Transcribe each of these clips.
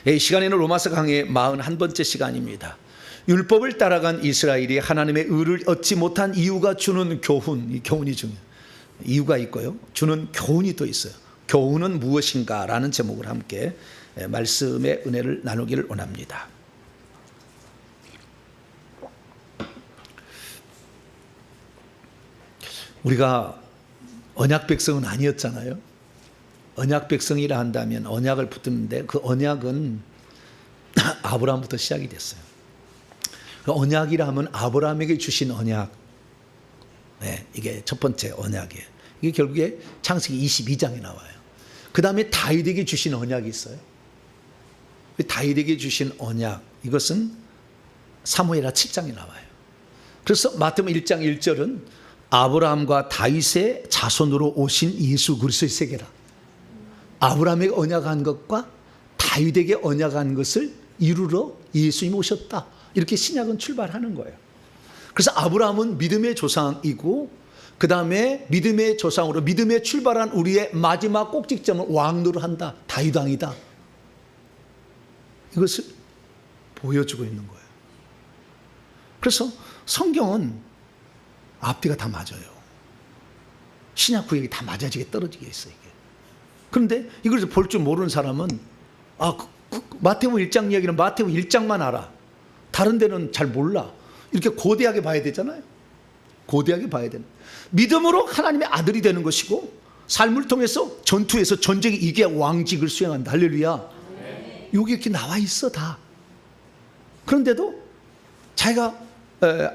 이 시간에는 로마서 강의 41번째 시간입니다. 율법을 따라간 이스라엘이 하나님의 의를 얻지 못한 이유가 주는 교훈, 이 교훈이 중요해요. 이유가 있고요, 주는 교훈이 또 있어요. 교훈은 무엇인가 라는 제목을 함께 말씀의 은혜를 나누기를 원합니다. 우리가 언약 백성은 아니었잖아요. 언약 백성이라 한다면 언약을 붙드는데 그 언약은 아브라함부터 시작이 됐어요. 그 언약이라 하면 아브라함에게 주신 언약, 이게 첫 번째 언약이에요. 이게 결국에 창세기 22장에 나와요. 그 다음에 다윗에게 주신 언약이 있어요. 다윗에게 주신 언약, 이것은 사무엘하 7장에 나와요. 그래서 마태복음 1장 1절은 아브라함과 다윗의 자손으로 오신 예수 그리스도의 세계라. 아브라함에게 언약한 것과 다윗에게 언약한 것을 이루러 예수님이 오셨다. 이렇게 신약은 출발하는 거예요. 그래서 아브라함은 믿음의 조상이고, 그 다음에 믿음의 조상으로 믿음에 출발한 우리의 마지막 꼭지점은 왕노를 한다. 다윗 왕이다. 이것을 보여주고 있는 거예요. 그래서 성경은 앞뒤가 다 맞아요. 신약 구약이 다 맞아지게 떨어지게 있어요. 이게. 그런데 이걸 볼 줄 모르는 사람은 마태복음 1장 이야기는 마태복음 1장만 알아. 다른 데는 잘 몰라. 이렇게 고대하게 봐야 되잖아요. 고대하게 봐야 되는. 믿음으로 하나님의 아들이 되는 것이고, 삶을 통해서 전투에서 전쟁에 이겨 왕직을 수행한다. 할렐루야. 여기 이렇게 나와 있어 다. 그런데도 자기가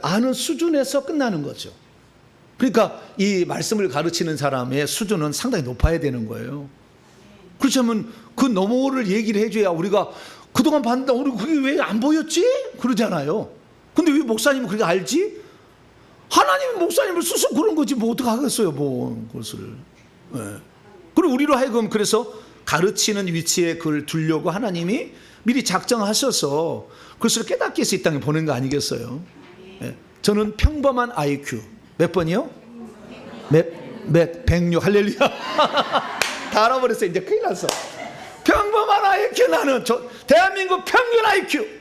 아는 수준에서 끝나는 거죠. 그러니까 이 말씀을 가르치는 사람의 수준은 상당히 높아야 되는 거예요. 그렇다면 그 너머를 얘기를 해줘야 우리가 그동안 봤는데 우리 그게 왜 안 보였지? 그러잖아요. 근데 왜 목사님은 그렇게 알지? 하나님이 목사님을 스스로 그런 거지 뭐 어떻게 하겠어요, 뭐 그것을. 그리고 우리로 하여금 그래서 가르치는 위치에 그걸 두려고 하나님이 미리 작정하셔서 그것을 깨닫게 해서 이 땅에 보낸 거 아니겠어요? 저는 평범한 IQ 몇 번이요? 106. 할렐루야. 다 알아버렸어요. 이제 큰일 났어. 평범한 IQ. 나는 대한민국 평균 IQ.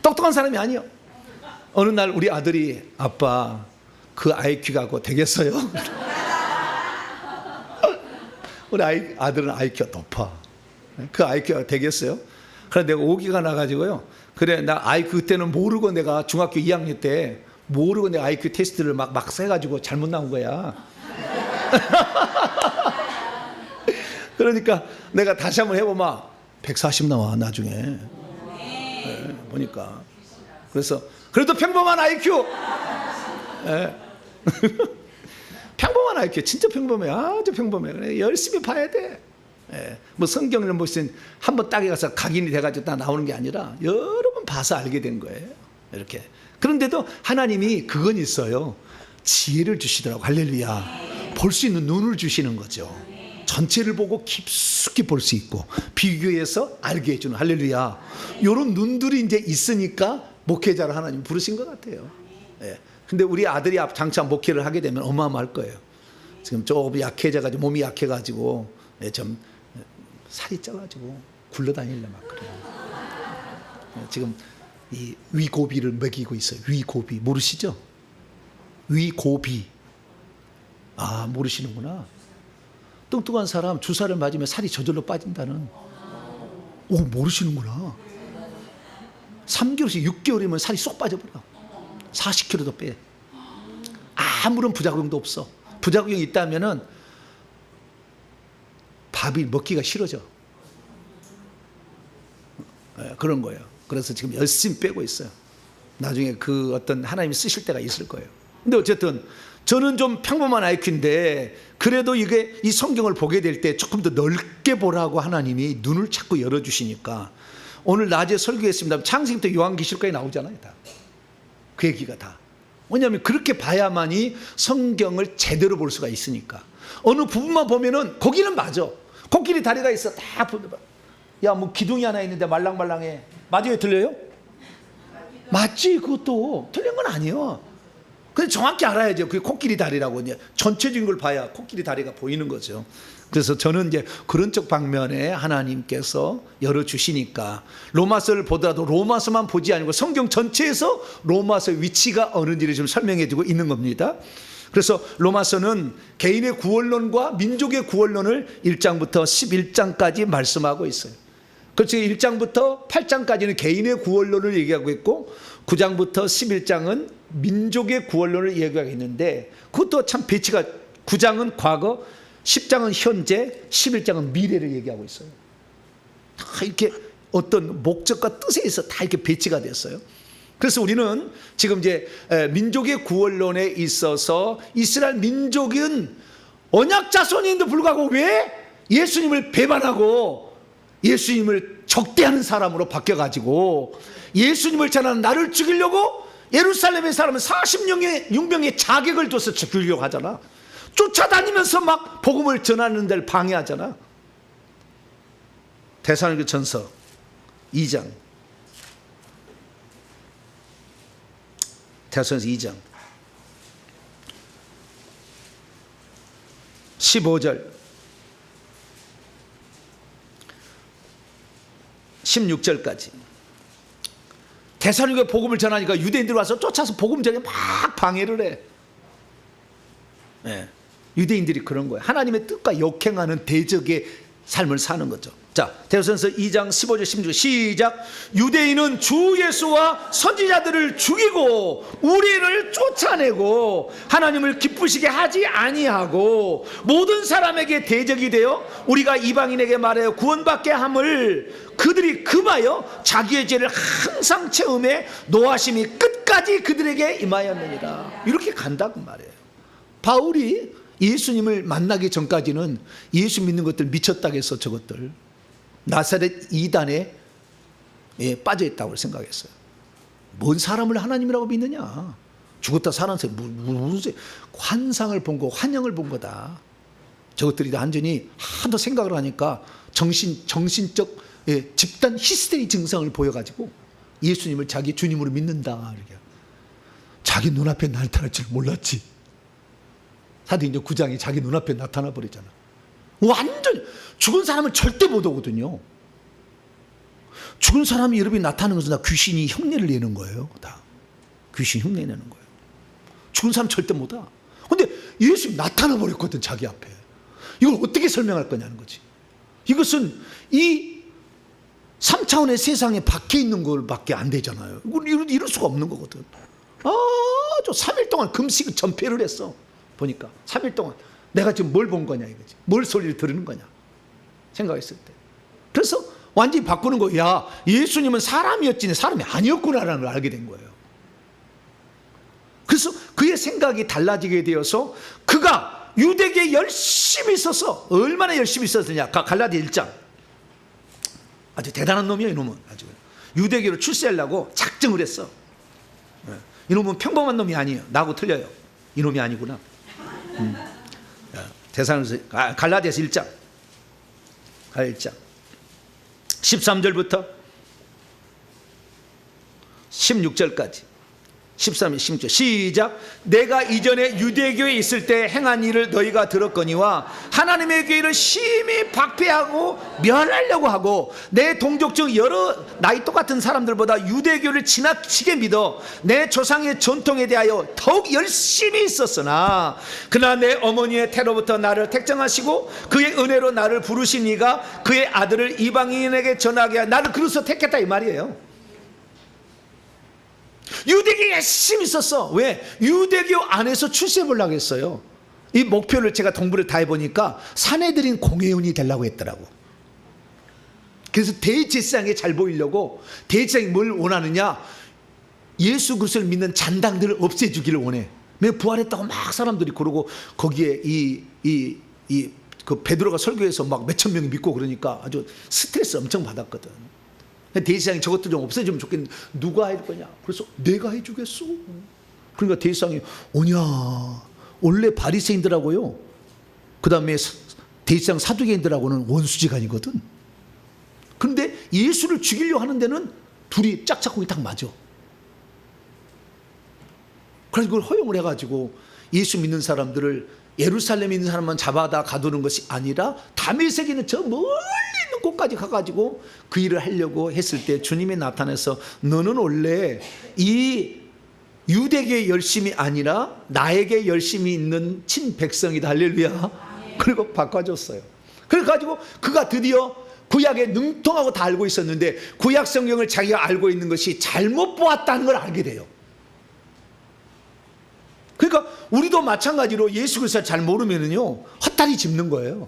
똑똑한 사람이 아니요. 어느 날 우리 아들이 아빠 그 IQ 갖고 되겠어요? 우리 아들은 IQ가 높아. 그 IQ가 되겠어요? 그래 내가 오기가 나가지고요. 그래 나 IQ 그때는 모르고 내가 중학교 2학년 때 모르고 내가 IQ 테스트를 막 해가지고 잘못 나온 거야. 그러니까 내가 다시 한번 해보면 140 나와 나중에. 보니까. 그래서 그래도 평범한 IQ. 평범한 IQ 진짜 평범해. 아주 평범해. 그래 열심히 봐야 돼. 뭐 성경을 무슨 한번 딱에 가서 각인이 돼가지고 다 나오는 게 아니라 여러 번 봐서 알게 된 거예요. 이렇게. 그런데도 하나님이 그건 있어요. 지혜를 주시더라고. 할렐루야. 볼 수 있는 눈을 주시는 거죠. 전체를 보고 깊숙이 볼 수 있고 비교해서 알게 해주는. 할렐루야. 이런 눈들이 이제 있으니까 목회자를 하나님 부르신 것 같아요. 근데 우리 아들이 장차 목회를 하게 되면 어마어마할 거예요. 지금 조금 약해져가지고 몸이 약해가지고 좀 살이 쪄가지고 굴러다니려 막 그래요. 지금 이 위고비를 먹이고 있어요. 위고비 모르시죠? 위고비. 아 모르시는구나. 뚱뚱한 사람 주사를 맞으면 살이 저절로 빠진다는. 오 모르시는구나. 3개월씩 6개월이면 살이 쏙 빠져버려. 40kg도 빼. 아무런 부작용도 없어. 부작용이 있다면은 밥이 먹기가 싫어져. 그런 거예요. 그래서 지금 열심히 빼고 있어요. 나중에 그 어떤 하나님이 쓰실 때가 있을 거예요. 근데 어쨌든 저는 좀 평범한 IQ인데 그래도 이게 이 성경을 보게 될 때 조금 더 넓게 보라고 하나님이 눈을 자꾸 열어주시니까 오늘 낮에 설교했습니다. 창세기부터 요한계시록까지 나오잖아요. 다. 그 얘기가 다. 왜냐하면 그렇게 봐야만이 성경을 제대로 볼 수가 있으니까. 어느 부분만 보면은 거기는 맞아. 코끼리 다리가 있어. 다 야, 뭐 기둥이 하나 있는데 말랑말랑해. 맞아요? 들려요? 맞지. 그것도 틀린 건 아니에요. 근데 정확히 알아야죠. 그게 코끼리 다리라고. 이제 전체적인 걸 봐야 코끼리 다리가 보이는 거죠. 그래서 저는 이제 그런 쪽 방면에 하나님께서 열어주시니까 로마서를 보더라도 로마서만 보지 아니고 성경 전체에서 로마서의 위치가 어느지를 좀 설명해 주고 있는 겁니다. 그래서 로마서는 개인의 구원론과 민족의 구원론을 1장부터 11장까지 말씀하고 있어요. 그렇죠. 1장부터 8장까지는 개인의 구원론을 얘기하고 있고 9장부터 11장은 민족의 구원론을 얘기하고 있는데 그것도 참 배치가 9장은 과거, 10장은 현재, 11장은 미래를 얘기하고 있어요. 다 이렇게 어떤 목적과 뜻에 의해서 다 이렇게 배치가 됐어요. 그래서 우리는 지금 이제 민족의 구원론에 있어서 이스라엘 민족은 언약 자손인데도 불구하고 왜 예수님을 배반하고 예수님을 적대하는 사람으로 바뀌어가지고 예수님을 전하는 나를 죽이려고 예루살렘의 사람은 40명의 자객을 둬서 죽이려고 하잖아. 쫓아다니면서 막 복음을 전하는 데를 방해하잖아. 데살로니가 전서 2장, 데살로니가 2장 15절 16절까지 데살로니가 복음을 전하니까 유대인들이 와서 쫓아서 복음 전에 막 방해를 해. 네. 유대인들이 그런 거예요. 하나님의 뜻과 역행하는 대적의 삶을 사는 거죠. 자, 데살로니가서 2장 15절 16절 시작. 유대인은 주 예수와 선지자들을 죽이고 우리를 쫓아내고 하나님을 기쁘시게 하지 아니하고 모든 사람에게 대적이 되어 우리가 이방인에게 말하여 구원받게 함을 그들이 금하여 자기의 죄를 항상 채움에 노하심이 끝까지 그들에게 임하였느니라. 이렇게 간다고 말해요. 바울이 예수님을 만나기 전까지는 예수 믿는 것들 미쳤다고 해서 저것들 나사렛 이단에 빠져있다고 생각했어요. 뭔 사람을 하나님이라고 믿느냐. 죽었다 살아서 무슨 환상을 본 거 환영을 본 거다. 저것들이 완전히 하도 생각을 하니까 정신적 집단 히스테리 증상을 보여가지고 예수님을 자기 주님으로 믿는다. 이렇게. 자기 눈앞에 나타날 줄 몰랐지. 사도행전 9장이 자기 눈앞에 나타나 버리잖아. 완전 죽은 사람을 절대 못 오거든요. 죽은 사람이 여러분이 나타나는 것은 다 귀신이 흉내를 내는 거예요. 다 귀신이 흉내 내는 거예요. 죽은 사람 절대 못 와. 근데 예수님 나타나 버렸거든 자기 앞에. 이걸 어떻게 설명할 거냐는 거지. 이것은 이 3차원의 세상에 밖에 있는 것밖에 안 되잖아요. 이럴 수가 없는 거거든. 저 3일 동안 금식 전폐를 했어. 보니까 3일 동안 내가 지금 뭘 본 거냐 이거지. 뭘 소리를 들으는 거냐 생각했을 때. 그래서 완전히 바꾸는 거예요. 야, 예수님은 사람이었지 사람이 아니었구나라는 걸 알게 된 거예요. 그래서 그의 생각이 달라지게 되어서 그가 유대계에 열심히 있어서 얼마나 열심히 있었느냐. 갈라디아 1장. 아주 대단한 놈이에요. 이놈은 아주 유대계로 출세하려고 작정을 했어. 이놈은 평범한 놈이 아니에요. 나하고 틀려요. 이놈이 아니구나. 갈라디아서 1장 13절부터 16절까지 13절 16절 시작. 내가 이전에 유대교에 있을 때 행한 일을 너희가 들었거니와 하나님의 교회를 심히 박해하고 멸하려고 하고 내 동족 중 여러 나이 똑같은 사람들보다 유대교를 지나치게 믿어 내 조상의 전통에 대하여 더욱 열심히 있었으나 그러나 내 어머니의 태로부터 나를 택정하시고 그의 은혜로 나를 부르신 이가 그의 아들을 이방인에게 전하게 하여 나를 그래서 택했다 이 말이에요. 유대교에 열심히 있었어. 왜? 유대교 안에서 출세 보려고 했어요. 이 목표를 제가 동부를 다 해보니까 사내들인 공회원이 되려고 했더라고. 그래서 대제사장에 잘 보이려고 대제사장이 뭘 원하느냐. 예수 그리스도를 믿는 잔당들을 없애주기를 원해. 왜 부활했다고 막 사람들이 그러고 거기에 그 베드로가 설교해서 막 몇천 명이 믿고 그러니까 아주 스트레스 엄청 받았거든. 대제사장이 저것도 좀 없애주면 좋겠는데 누가 해줄 거냐. 그래서 내가 해주겠어. 그러니까 대제사장이 오냐. 원래 바리새인들하고요, 그 다음에 대제사장 사두개인들하고는 원수지간이거든. 그런데 예수를 죽이려 하는 데는 둘이 짝짝꿍이 딱 맞아. 그래서 그걸 허용을 해가지고 예수 믿는 사람들을 예루살렘에 있는 사람만 잡아다 가두는 것이 아니라 다메섹에 있는 저 멀리 있는 곳까지 가가지고 그 일을 하려고 했을 때 주님이 나타나서 너는 원래 이 유대계 열심이 아니라 나에게 열심이 있는 친백성이다. 할렐루야. 그리고 바꿔줬어요. 그래가지고 그가 드디어 구약에 능통하고 다 알고 있었는데 구약 성경을 자기가 알고 있는 것이 잘못 보았다는 걸 알게 돼요. 그러니까 우리도 마찬가지로 예수 그리스도를 잘 모르면은요 헛다리 짚는 거예요.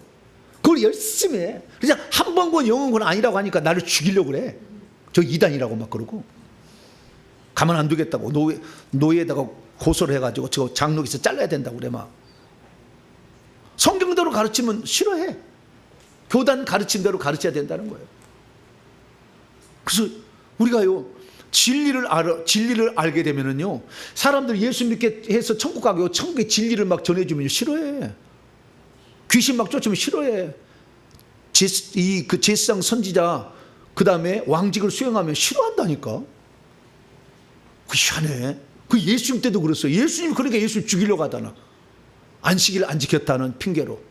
그걸 열심히 해. 그냥 한 번 본 영혼은 아니라고 하니까 나를 죽이려고 그래. 저 이단이라고 막 그러고 가만 안 두겠다고 노예에다가 고소를 해가지고 저 장로에서 잘라야 된다고 그래 막. 성경대로 가르치면 싫어해. 교단 가르침대로 가르쳐야 된다는 거예요. 그래서 우리가요 진리를 알게 되면은요 사람들 예수 믿게 해서 천국 가고 천국의 진리를 막 전해주면 싫어해. 귀신 막 쫓으면 싫어해. 그 제사장 선지자 그 다음에 왕직을 수행하면 싫어한다니까. 그 희한해. 그 예수님 때도 그랬어요. 예수님 그러니까 예수 죽이려고 하잖아. 안식일을 안 지켰다는 핑계로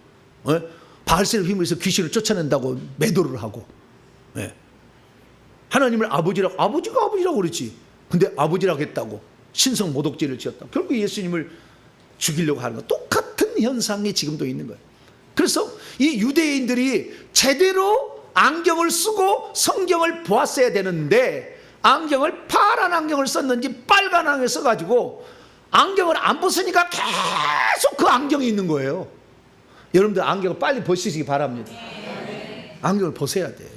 바알세를 힘으로 귀신을 쫓아낸다고 매도를 하고 하나님을 아버지라고 아버지가 아버지라고 그랬지. 근데 아버지라고 했다고 신성 모독죄를 지었다. 결국 예수님을 죽이려고 하는 거 똑같은 현상이 지금도 있는 거예요. 그래서 이 유대인들이 제대로 안경을 쓰고 성경을 보았어야 되는데 안경을 파란 안경을 썼는지 빨간 안경을 써가지고 안경을 안 벗으니까 계속 그 안경이 있는 거예요. 여러분들 안경을 빨리 벗으시기 바랍니다. 안경을 벗어야 돼.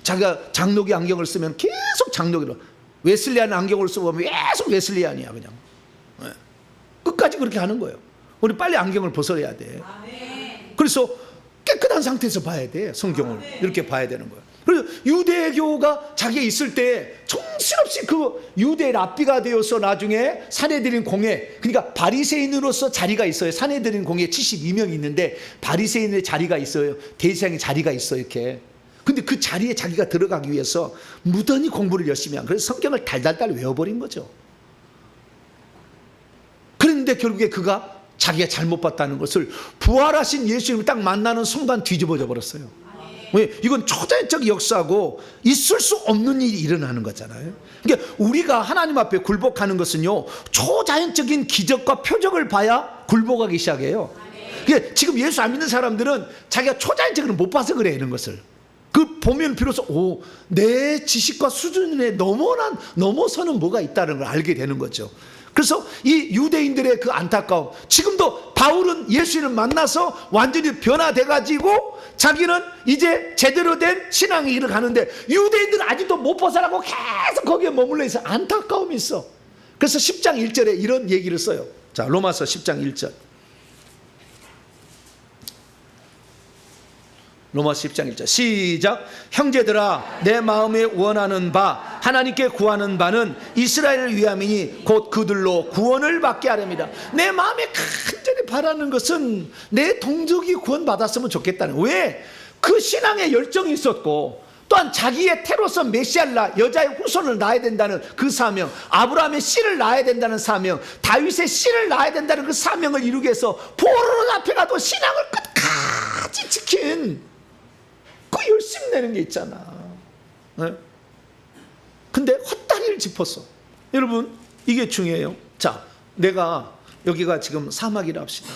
자기가 장로기 안경을 쓰면 계속 장로기로, 웨슬리안 안경을 써보면 계속 웨슬리안이야 그냥. 끝까지 그렇게 하는 거예요. 우리 빨리 안경을 벗어야 돼. 그래서 깨끗한 상태에서 봐야 돼. 성경을 이렇게 봐야 되는 거예요. 그래서 유대교가 자기가 있을 때 정신없이 그 유대 랍비가 되어서 나중에 사내들인 공회, 그러니까 바리새인으로서 자리가 있어요. 사내들인 공회 72명이 있는데 바리새인의 자리가 있어요. 대제사장의 자리가 있어요. 이렇게. 근데 그 자리에 자기가 들어가기 위해서 무던히 공부를 열심히 한, 그래서 성경을 달달달 외워버린 거죠. 그런데 결국에 그가 자기가 잘못 봤다는 것을 부활하신 예수님을 딱 만나는 순간 뒤집어져 버렸어요. 왜? 이건 초자연적 역사고 있을 수 없는 일이 일어나는 거잖아요. 그러니까 우리가 하나님 앞에 굴복하는 것은요 초자연적인 기적과 표적을 봐야 굴복하기 시작해요. 그러니까 지금 예수 안 믿는 사람들은 자기가 초자연적으로 못 봐서 그래, 이런 것을. 그 보면 비로소 내 지식과 수준에 넘어서는 뭐가 있다는 걸 알게 되는 거죠. 그래서 이 유대인들의 그 안타까움, 지금도 바울은 예수를 만나서 완전히 변화돼 가지고 자기는 이제 제대로 된 신앙의 길을 가는데 유대인들은 아직도 못 벗어나고 계속 거기에 머물러 있어. 안타까움이 있어. 그래서 10장 1절에 이런 얘기를 써요. 자, 로마서 10장 1절. 로마서 10장 1절 시작. 형제들아, 내 마음에 원하는 바 하나님께 구하는 바는 이스라엘을 위함이니 곧 그들로 구원을 받게 하렵니다. 내 마음에 간절히 바라는 것은 내 동족이 구원받았으면 좋겠다는. 왜? 그 신앙에 열정이 있었고 또한 자기의 태로서 메시아를 여자의 후손을 낳아야 된다는 그 사명, 아브라함의 씨를 낳아야 된다는 사명, 다윗의 씨를 낳아야 된다는 그 사명을 이루기 위해서 포로로 잡혀가도 신앙을 끝까지 지킨 그 열심 내는 게 있잖아. 근데 헛다리를 짚었어. 여러분, 이게 중요해요. 자, 내가 여기가 지금 사막이라 합시다.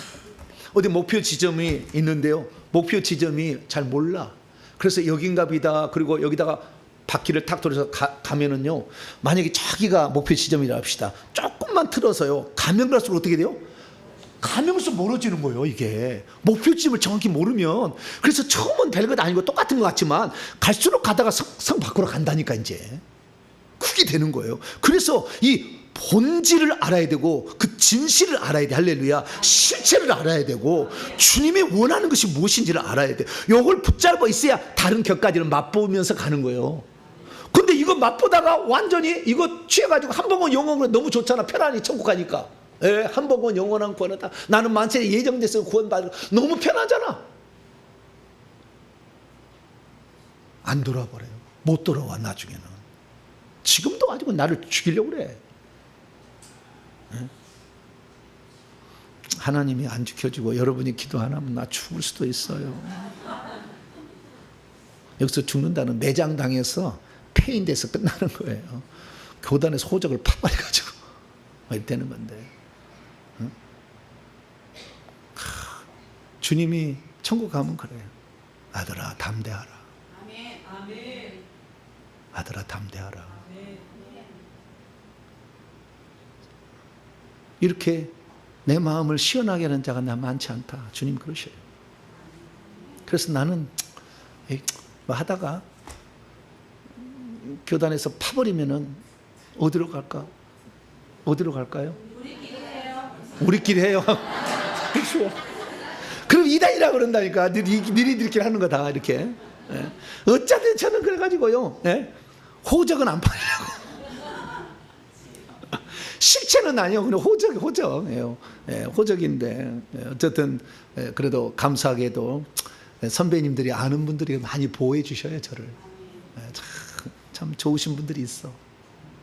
어디 목표 지점이 있는데요, 목표 지점이 잘 몰라. 그래서 여긴가 보다. 그리고 여기다가 바퀴를 탁 돌려서 가면은요, 만약에 저기가 목표 지점이라 합시다. 조금만 틀어서요, 가면 갈수록 어떻게 돼요? 가면서 멀어지는 거예요. 이게 목표 지점을 정확히 모르면. 그래서 처음은 별것 아니고 똑같은 것 같지만 갈수록 가다가 성 밖으로 간다니까. 이제 그게 되는 거예요. 그래서 이 본질을 알아야 되고 그 진실을 알아야 돼. 할렐루야. 실체를 알아야 되고 주님이 원하는 것이 무엇인지를 알아야 돼. 이걸 붙잡아 있어야 다른 격까지는 맛보면서 가는 거예요. 근데 이거 맛보다가 완전히 이거 취해가지고 한 번은 영혼으로 너무 좋잖아. 편안히 천국 가니까. 한 번은 영원한 구원이다. 나는 만세에 예정돼서 구원받을, 너무 편하잖아. 안 돌아버려요. 못 돌아와. 나중에는. 지금도 아직은 나를 죽이려고 그래. 하나님이 안 지켜주고 여러분이 기도 안 하면 나 죽을 수도 있어요. 여기서 죽는다는 매장당해서 폐인돼서 끝나는 거예요. 교단에서 호적을 파버려가지고 이렇게 되는 건데. 응? 주님이 천국 가면 그래요. 아들아 담대하라. 아들아 담대하라. 이렇게 내 마음을 시원하게 하는 자가 나 많지 않다. 주님 그러셔요. 그래서 나는 뭐 하다가 교단에서 파버리면은 어디로 갈까? 어디로 갈까요? 우리끼리 해요. 그럼 이단이라 그런다니까. 니들끼리 하는 거 다 이렇게. 예. 어쩌든 저는 그래가지고요. 예? 호적은 안 팔려고. 실체는 아니요. 그냥 호적이에요. 예, 호적인데 어쨌든 그래도 감사하게도 선배님들이 아는 분들이 많이 보호해 주셔요 저를. 참 좋으신 분들이 있어.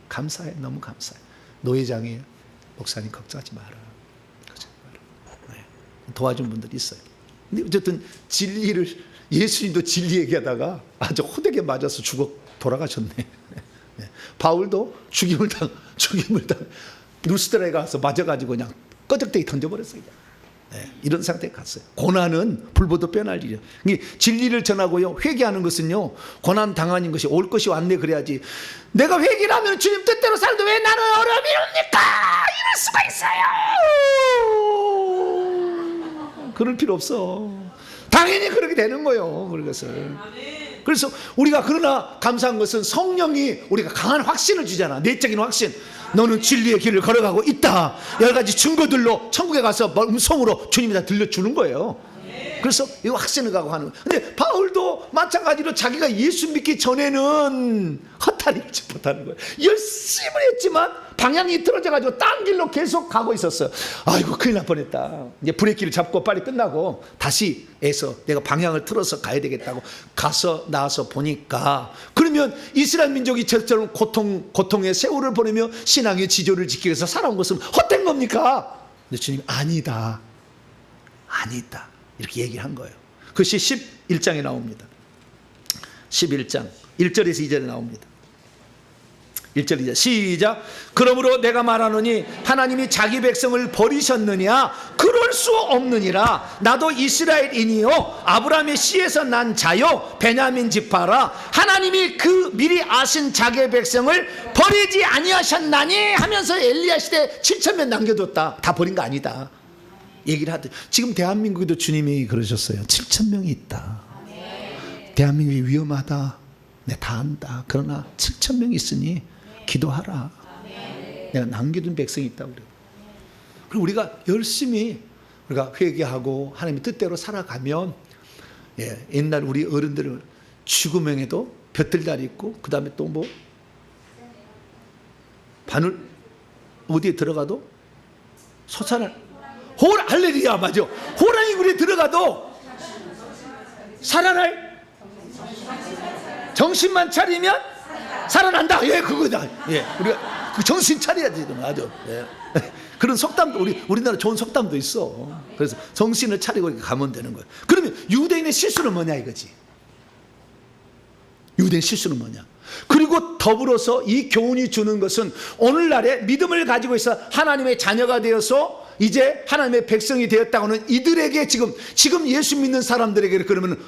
감사해. 너무 감사해. 노회장이 목사님 걱정하지 마라. 도와준 분들이 있어요. 근데 어쨌든 진리를 예수님도 진리 얘기하다가 아주 호되게 맞아서 죽어 돌아가셨네. 바울도 죽임을 당 루스드라에 가서 맞아가지고 그냥 꺼적대기 던져버렸어요. 이런 상태에 갔어요. 고난은 불보듯 뼈날 일이에요. 진리를 전하고요 회개하는 것은요 고난 당하는 것이 올 것이 왔네 그래야지. 내가 회개를 하면 주님 뜻대로 사는데 왜 나는 어려움이 옵니까? 이럴 수가 있어요. 그럴 필요 없어. 당연히 그렇게 되는 거예요. 그래서 우리가 그러나 감사한 것은 성령이 우리가 강한 확신을 주잖아. 내적인 확신. 너는 진리의 길을 걸어가고 있다. 여러 가지 증거들로 천국에 가서 음성으로 주님이 다 들려주는 거예요. 그래서 이 확신을 가고 하는 거예요. 근데 바울도 마찬가지로 자기가 예수 믿기 전에는 허탈이지 못하는 거예요. 열심히 했지만 방향이 틀어져가지고 딴 길로 계속 가고 있었어요. 아이고 큰일 날 뻔했다. 이제 브레이크를 잡고 빨리 끝나고 다시 해서 내가 방향을 틀어서 가야 되겠다고 가서 나와서 보니까 그러면 이스라엘 민족이 저처럼 고통의 세월을 보내며 신앙의 지조를 지키기 위해서 살아온 것은 헛된 겁니까? 근데 주님이 아니다. 이렇게 얘기를 한 거예요. 그것이 11장에 나옵니다. 11장 1절에서 2절에 나옵니다. 1절 2절 시작. 그러므로 내가 말하노니 하나님이 자기 백성을 버리셨느냐? 그럴 수 없느니라. 나도 이스라엘인이요 아브라함의 씨에서 난 자요 베냐민 지파라. 하나님이 그 미리 아신 자기 백성을 버리지 아니하셨나니 하면서 엘리야 시대 7,000명 남겨뒀다. 다 버린 거 아니다 얘기를 하듯 지금 대한민국에도 주님이 그러셨어요. 7,000명이 있다. 대한민국이 위험하다. 네, 다 안다. 그러나 7,000명이 있으니 기도하라. 내가 남겨둔 백성이 있다고 그래요. 그리고 우리가 열심히 우리가 회개하고 하나님의 뜻대로 살아가면 옛날 우리 어른들은 죽음행에도 벼틀다리 있고 그 다음에 또 뭐 바늘 어디에 들어가도 솟아날 할렐루야 맞아. 호랑이 굴에 들어가도 살아날 정신만 차리면 살아난다. 그거다. 우리가 그 정신 차려야지. 맞아. 그런 속담도 우리나라 좋은 속담도 있어. 그래서 정신을 차리고 가면 되는 거야. 그러면 유대인의 실수는 뭐냐 이거지. 유대인 실수는 뭐냐. 그리고 더불어서 이 교훈이 주는 것은 오늘날에 믿음을 가지고 있어 하나님의 자녀가 되어서 이제 하나님의 백성이 되었다고는 이들에게 지금 예수 믿는 사람들에게 그러면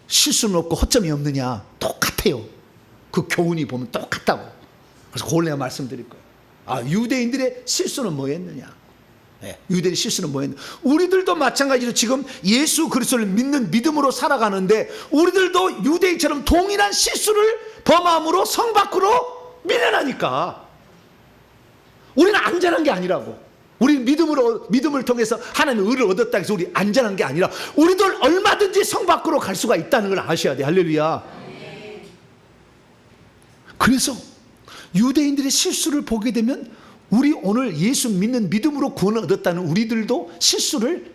실수는 없고 허점이 없느냐? 똑같아요. 그 교훈이 보면 똑같다고. 그래서 그걸 내가 말씀드릴 거예요. 유대인들의 실수는 뭐였느냐? 유대인의 실수는 뭐였느냐? 우리들도 마찬가지로 지금 예수 그리스도를 믿는 믿음으로 살아가는데 우리들도 유대인처럼 동일한 실수를 범함으로 성 밖으로 밀려나니까 우리는 안전한 게 아니라고. 우리 믿음을 통해서 하나님의 의를 얻었다 해서 우리 안전한 게 아니라 우리들 얼마든지 성 밖으로 갈 수가 있다는 걸 아셔야 돼. 할렐루야. 그래서 유대인들의 실수를 보게 되면 우리 오늘 예수 믿는 믿음으로 구원을 얻었다는 우리들도 실수를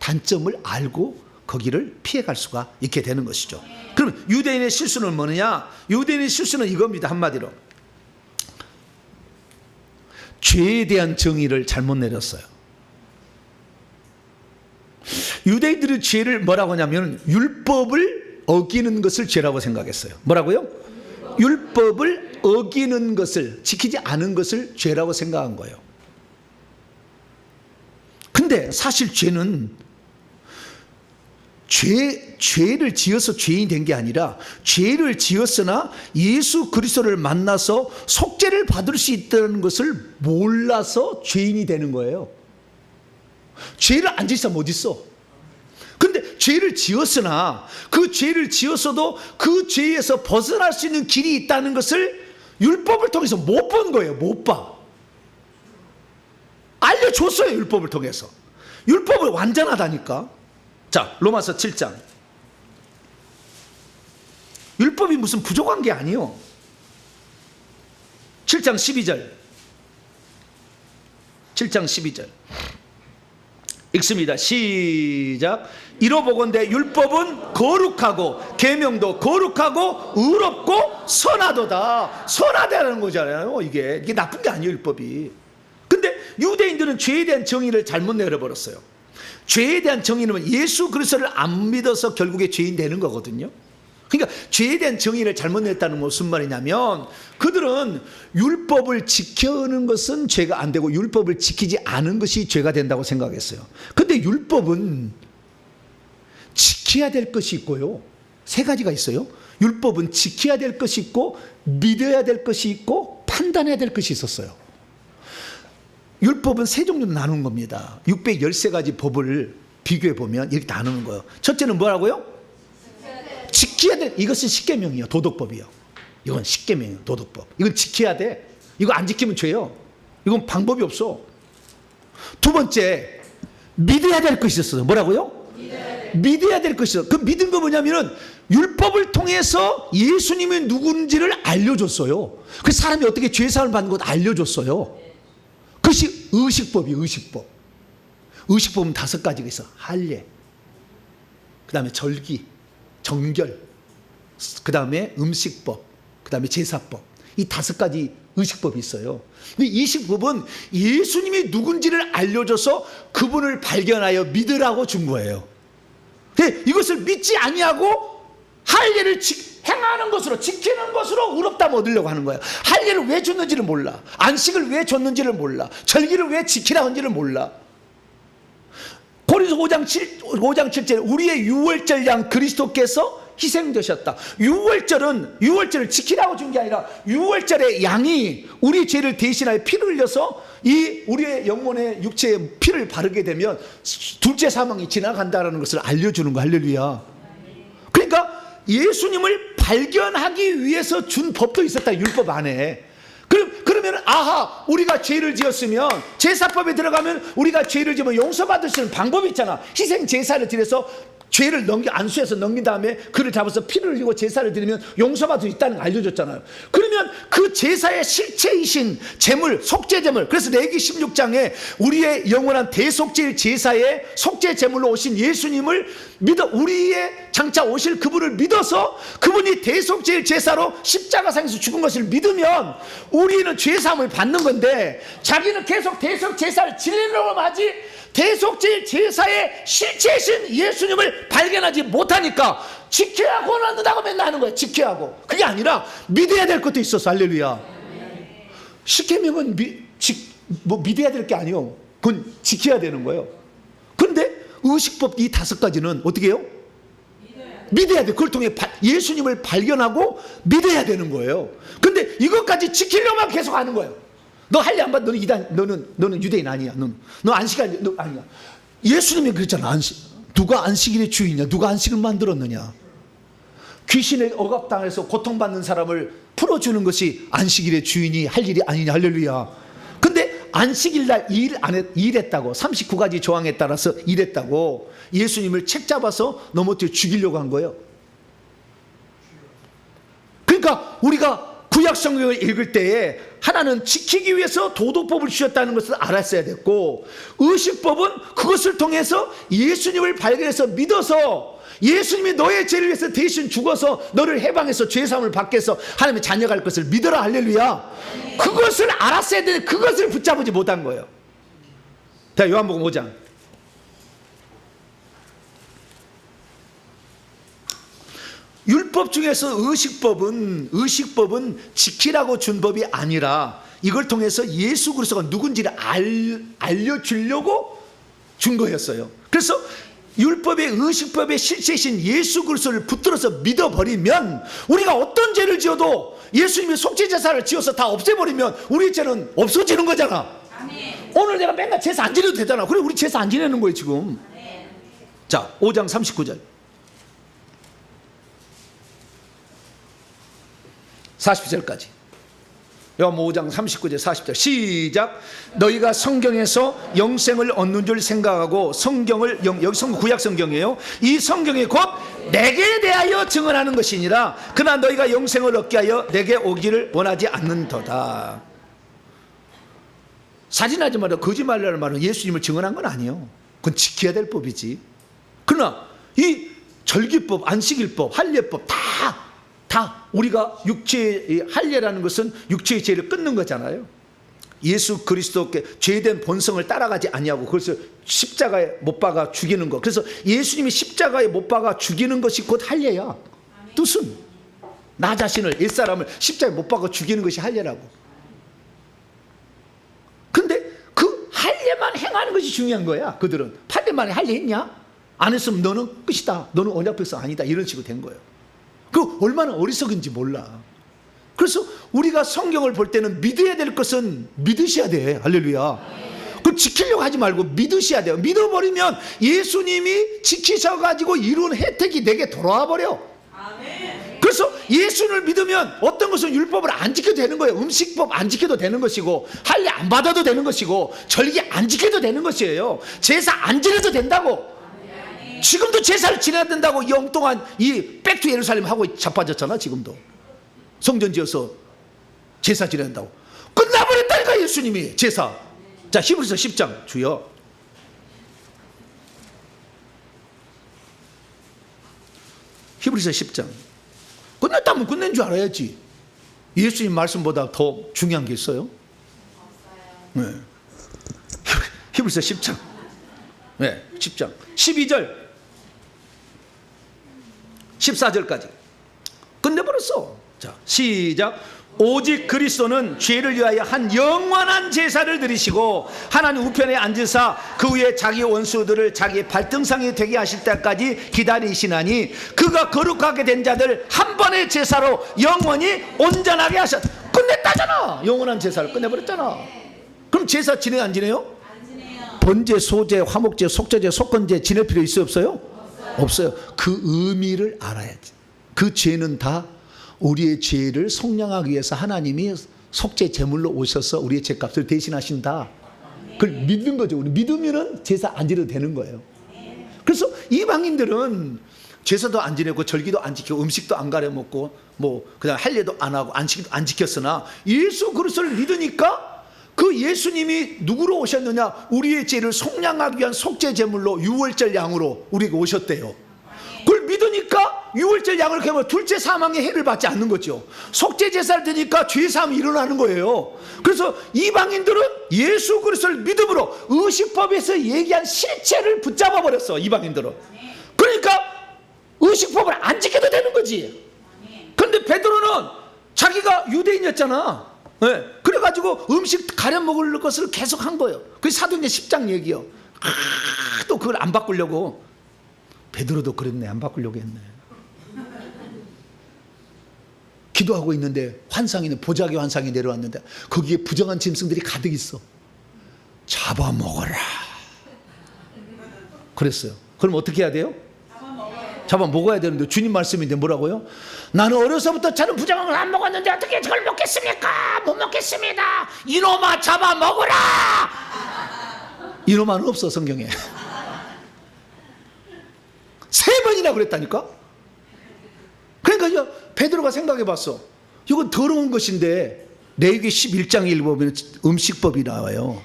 단점을 알고 거기를 피해갈 수가 있게 되는 것이죠. 그럼 유대인의 실수는 뭐냐? 유대인의 실수는 이겁니다. 한마디로 죄에 대한 정의를 잘못 내렸어요. 유대인들의 죄를 뭐라고 하냐면 율법을 어기는 것을 죄라고 생각했어요. 뭐라고요? 율법을 어기는 것을, 지키지 않은 것을 죄라고 생각한 거예요. 근데 사실 죄는 죄를 지어서 죄인이 된 게 아니라 죄를 지었으나 예수 그리스도를 만나서 속죄를 받을 수 있다는 것을 몰라서 죄인이 되는 거예요. 죄를 안 지은 사람 어디 있어? 근데 죄를 지었으나 그 죄를 지었어도 그 죄에서 벗어날 수 있는 길이 있다는 것을 율법을 통해서 못 본 거예요. 못 봐. 알려줬어요. 율법을 통해서. 율법은 완전하다니까. 자, 로마서 7장. 율법이 무슨 부족한 게 아니요. 7장 12절. 7장 12절. 읽습니다. 시작. 이로보건대 율법은 거룩하고 계명도 거룩하고 의롭고 선하도다. 선하다는 거잖아요. 이게 나쁜 게 아니에요. 율법이. 근데 유대인들은 죄에 대한 정의를 잘못 내려버렸어요. 죄에 대한 정의는 예수 그리스도를 안 믿어서 결국에 죄인 되는 거거든요. 그러니까 죄에 대한 정의를 잘못 냈다는 무슨 말이냐면 그들은 율법을 지켜는 것은 죄가 안 되고 율법을 지키지 않은 것이 죄가 된다고 생각했어요. 근데 율법은 지켜야 될 것이 있고요. 세 가지가 있어요. 율법은 지켜야 될 것이 있고 믿어야 될 것이 있고 판단해야 될 것이 있었어요. 율법은 세 종류로 나누는 겁니다. 613가지 법을 비교해 보면 이렇게 나누는 거예요. 첫째는 뭐라고요? 지켜야 돼. 이것은 십계명이요. 도덕법이요. 이건 십계명이요. 도덕법. 이건 지켜야 돼. 이거 안 지키면 죄요. 이건 방법이 없어. 두 번째, 믿어야 될 것이 있었어요. 뭐라고요? 믿어야 될 것이 있어요. 그 믿은 거 뭐냐면은 율법을 통해서 예수님이 누군지를 알려줬어요. 그 사람이 어떻게 죄사함을 받는 것 알려줬어요. 그것이 의식법이에요. 의식법. 의식법은 5가지가 있어. 할례, 그 다음에 절기, 정결, 그 다음에 음식법, 그 다음에 제사법. 이 5가지 의식법이 있어요. 근데 이 의식법은 예수님이 누군지를 알려줘서 그분을 발견하여 믿으라고 준 거예요. 근데 이것을 믿지 아니하고 할례를 행하는 것으로, 지키는 것으로 의롭다함 얻으려고 하는 거예요. 할례를 왜 줬는지를 몰라. 안식을 왜 줬는지를 몰라. 절기를 왜 지키라고 하는지를 몰라. 고린도서 5장 7절 우리의 유월절 양 그리스도께서 희생되셨다. 유월절을 지키라고 준 게 아니라 유월절의 양이 우리 죄를 대신하여 피를 흘려서 이 우리의 영혼의 육체에 피를 바르게 되면 둘째 사망이 지나간다는 것을 알려주는 거. 할렐루야. 그러니까 예수님을 발견하기 위해서 준 법도 있었다. 율법 안에. 그러면 아하, 우리가 죄를 지었으면 제사법에 들어가면 우리가 죄를 지으면 용서받을 수 있는 방법이 있잖아. 희생 제사를 드려서 죄를 안수해서 넘긴 다음에 그를 잡아서 피를 흘리고 제사를 드리면 용서받을 수 있다는 걸 알려줬잖아요. 그러면 그 제사의 실체이신 제물, 속죄제물, 그래서 레위기 16장에 우리의 영원한 대속죄 제사의 속죄 제물로 오신 예수님을 믿어, 우리의 장차 오실 그분을 믿어서 그분이 대속죄 제사로 십자가상에서 죽은 것을 믿으면 우리는 죄사함을 받는 건데, 자기는 계속 대속 제사를 지내려고 하지 대속죄 제사의 실체이신 예수님을 발견하지 못하니까 지켜야 구원 얻는다고 맨날 하는 거예요. 지켜야 하고. 그게 아니라 믿어야 될 것도 있었어. 할렐루야. 십계명은 믿어야 될 게 아니에요. 그건 지켜야 되는 거예요. 그런데 의식법 이 5가지는 어떻게 해요? 믿어야 돼. 그걸 통해 예수님을 발견하고 믿어야 되는 거예요. 근데 이것까지 지키려면 계속 하는 거예요. 너 할례 안 받? 너는 유대인 아니야. 너 안식 아니야. 예수님이 그랬잖아. 누가 안식일의 주인이냐? 누가 안식을 만들었느냐? 귀신에 억압당해서 고통받는 사람을 풀어주는 것이 안식일의 주인이 할 일이 아니냐. 할렐루야. 근데 안식일날 일했다고 39가지 조항에 따라서 일했다고 예수님을 책 잡아서 넘어뜨려 죽이려고 한 거예요. 그러니까 우리가 구약 성경을 읽을 때에 하나는 지키기 위해서 도덕법을 주셨다는 것을 알았어야 됐고, 의식법은 그것을 통해서 예수님을 발견해서 믿어서 예수님이 너의 죄를 위해서 대신 죽어서 너를 해방해서 죄사함을 받게 해서 하나님의 자녀가 할 것을 믿어라. 할렐루야. 그것을 알았어야 되는데 그것을 붙잡지 못한 거예요. 자, 요한복음 5장. 율법 중에서 의식법은 지키라고 준 법이 아니라 이걸 통해서 예수 그리스도가 누군지를 알려주려고 준 거였어요. 그래서 율법의 의식법의 실체이신 예수 그리스도를 붙들어서 믿어버리면 우리가 어떤 죄를 지어도 예수님이 속죄제사를 지어서 다 없애버리면 우리 죄는 없어지는 거잖아. 아멘. 오늘 내가 맨날 제사 안 지내도 되잖아. 그래 우리 제사 안 지내는 거예요 지금. 아멘. 자 5장 39절 40절까지 요한복음 5장 39절 40절 시작. 너희가 성경에서 영생을 얻는 줄 생각하고 성경을 여기 구약 성경이에요. 이 성경이 곧 내게 대하여 증언하는 것이니라. 그러나 너희가 영생을 얻게 하여 내게 오기를 원하지 않는도다. 사진하지 마라 거짓말이라는 말은 예수님을 증언한 건 아니에요. 그건 지켜야 될 법이지. 그러나 이 절기법, 안식일법, 할례법 다 우리가 육체의 할례라는 것은 육체의 죄를 끊는 거잖아요. 예수 그리스도께 죄된 본성을 따라가지 아니하고 그래서 십자가에 못 박아 죽이는 것. 그래서 예수님이 십자가에 못 박아 죽이는 것이 곧 할례야. 뜻은 나 자신을 옛사람을 십자가에 못 박아 죽이는 것이 할례라고. 근데 그 할례만 행하는 것이 중요한 거야. 그들은 할례만 할례했냐? 안 했으면 너는 끝이다. 너는 언약 백성 아니다. 이런 식으로 된 거예요. 그 얼마나 어리석은지 몰라. 그래서 우리가 성경을 볼 때는 믿어야 될 것은 믿으셔야 돼. 할렐루야. 그 지키려고 하지 말고 믿으셔야 돼요. 믿어버리면 예수님이 지키셔가지고 이룬 혜택이 내게 돌아와 버려. 그래서 예수를 믿으면 어떤 것은 율법을 안 지켜도 되는 거예요. 음식법 안 지켜도 되는 것이고 할례 안 받아도 되는 것이고 절기 안 지켜도 되는 것이에요. 제사 안 지내도 된다고. 지금도 제사를 지내야 된다고 영동안 이 백투 예루살렘 하고 자빠졌잖아. 지금도 성전 지어서 제사 지낸다고 끝나버렸다니까 예수님이 제사. 자 히브리서 10장 주여. 히브리서 10장 끝났다면 끝낸 줄 알아야지. 예수님 말씀보다 더 중요한 게 있어요? 네. 히브리서 10장 네, 10장 12절 14절까지 끝내버렸어. 자 시작. 오직 그리스도는 죄를 위하여 한 영원한 제사를 드리시고 하나님 우편에 앉으사 그 위에 자기 원수들을 자기 발등상이 되게 하실 때까지 기다리시나니 그가 거룩하게 된 자들 한 번의 제사로 영원히 온전하게 하셨. 끝냈다잖아. 영원한 제사를 끝내버렸잖아. 그럼 제사 지내요 안 지내요? 안 지내요. 번제, 소제, 화목제, 속죄제, 속건제 지낼 필요 있어요 없어요? 없어요. 그 의미를 알아야지. 그 죄는 다 우리의 죄를 속량하기 위해서 하나님이 속죄 제물로 오셔서 우리의 죄값을 대신하신다. 그걸 믿는 거죠. 우리 믿으면은 제사 안 지내도 되는 거예요. 그래서 이방인들은 제사도 안 지내고 절기도 안 지키고 음식도 안 가려 먹고 뭐 그냥 할례도 안 하고 안식도 안 지켰으나 예수 그리스도를 믿으니까 그 예수님이 누구로 오셨느냐? 우리의 죄를 속량하기 위한 속죄 제물로 유월절 양으로 우리에게 오셨대요. 그걸 믿으니까 유월절 양을 개면 둘째 사망의 해를 받지 않는 거죠. 속죄 제사를 드니까 죄 사함이 일어나는 거예요. 그래서 이방인들은 예수 그리스도를 믿음으로 의식법에서 얘기한 실체를 붙잡아 버렸어. 이방인들은. 그러니까 의식법을 안 지켜도 되는 거지. 그런데 베드로는 자기가 유대인이었잖아. 네. 그래가지고 음식 가려 먹을 것을 계속 한 거예요. 그게 사도행전 10장 얘기요. 또 그걸 안 바꾸려고. 베드로도 그랬네. 안 바꾸려고 했네. 기도하고 있는데 환상이 보자기 환상이 내려왔는데 거기에 부정한 짐승들이 가득 있어. 잡아먹어라 그랬어요. 그럼 어떻게 해야 돼요? 잡아먹어야 되는데 주님 말씀인데 뭐라고요? 나는 어려서부터 저는 부정한 걸 안 먹었는데 어떻게 저걸 먹겠습니까? 못 먹겠습니다. 이놈아 잡아먹어라. 이놈아는 없어 성경에. 3번이나 그랬다니까. 그러니까 베드로가 생각해 봤어. 이건 더러운 것인데 레위기 11장 1 보면 음식법이 나와요.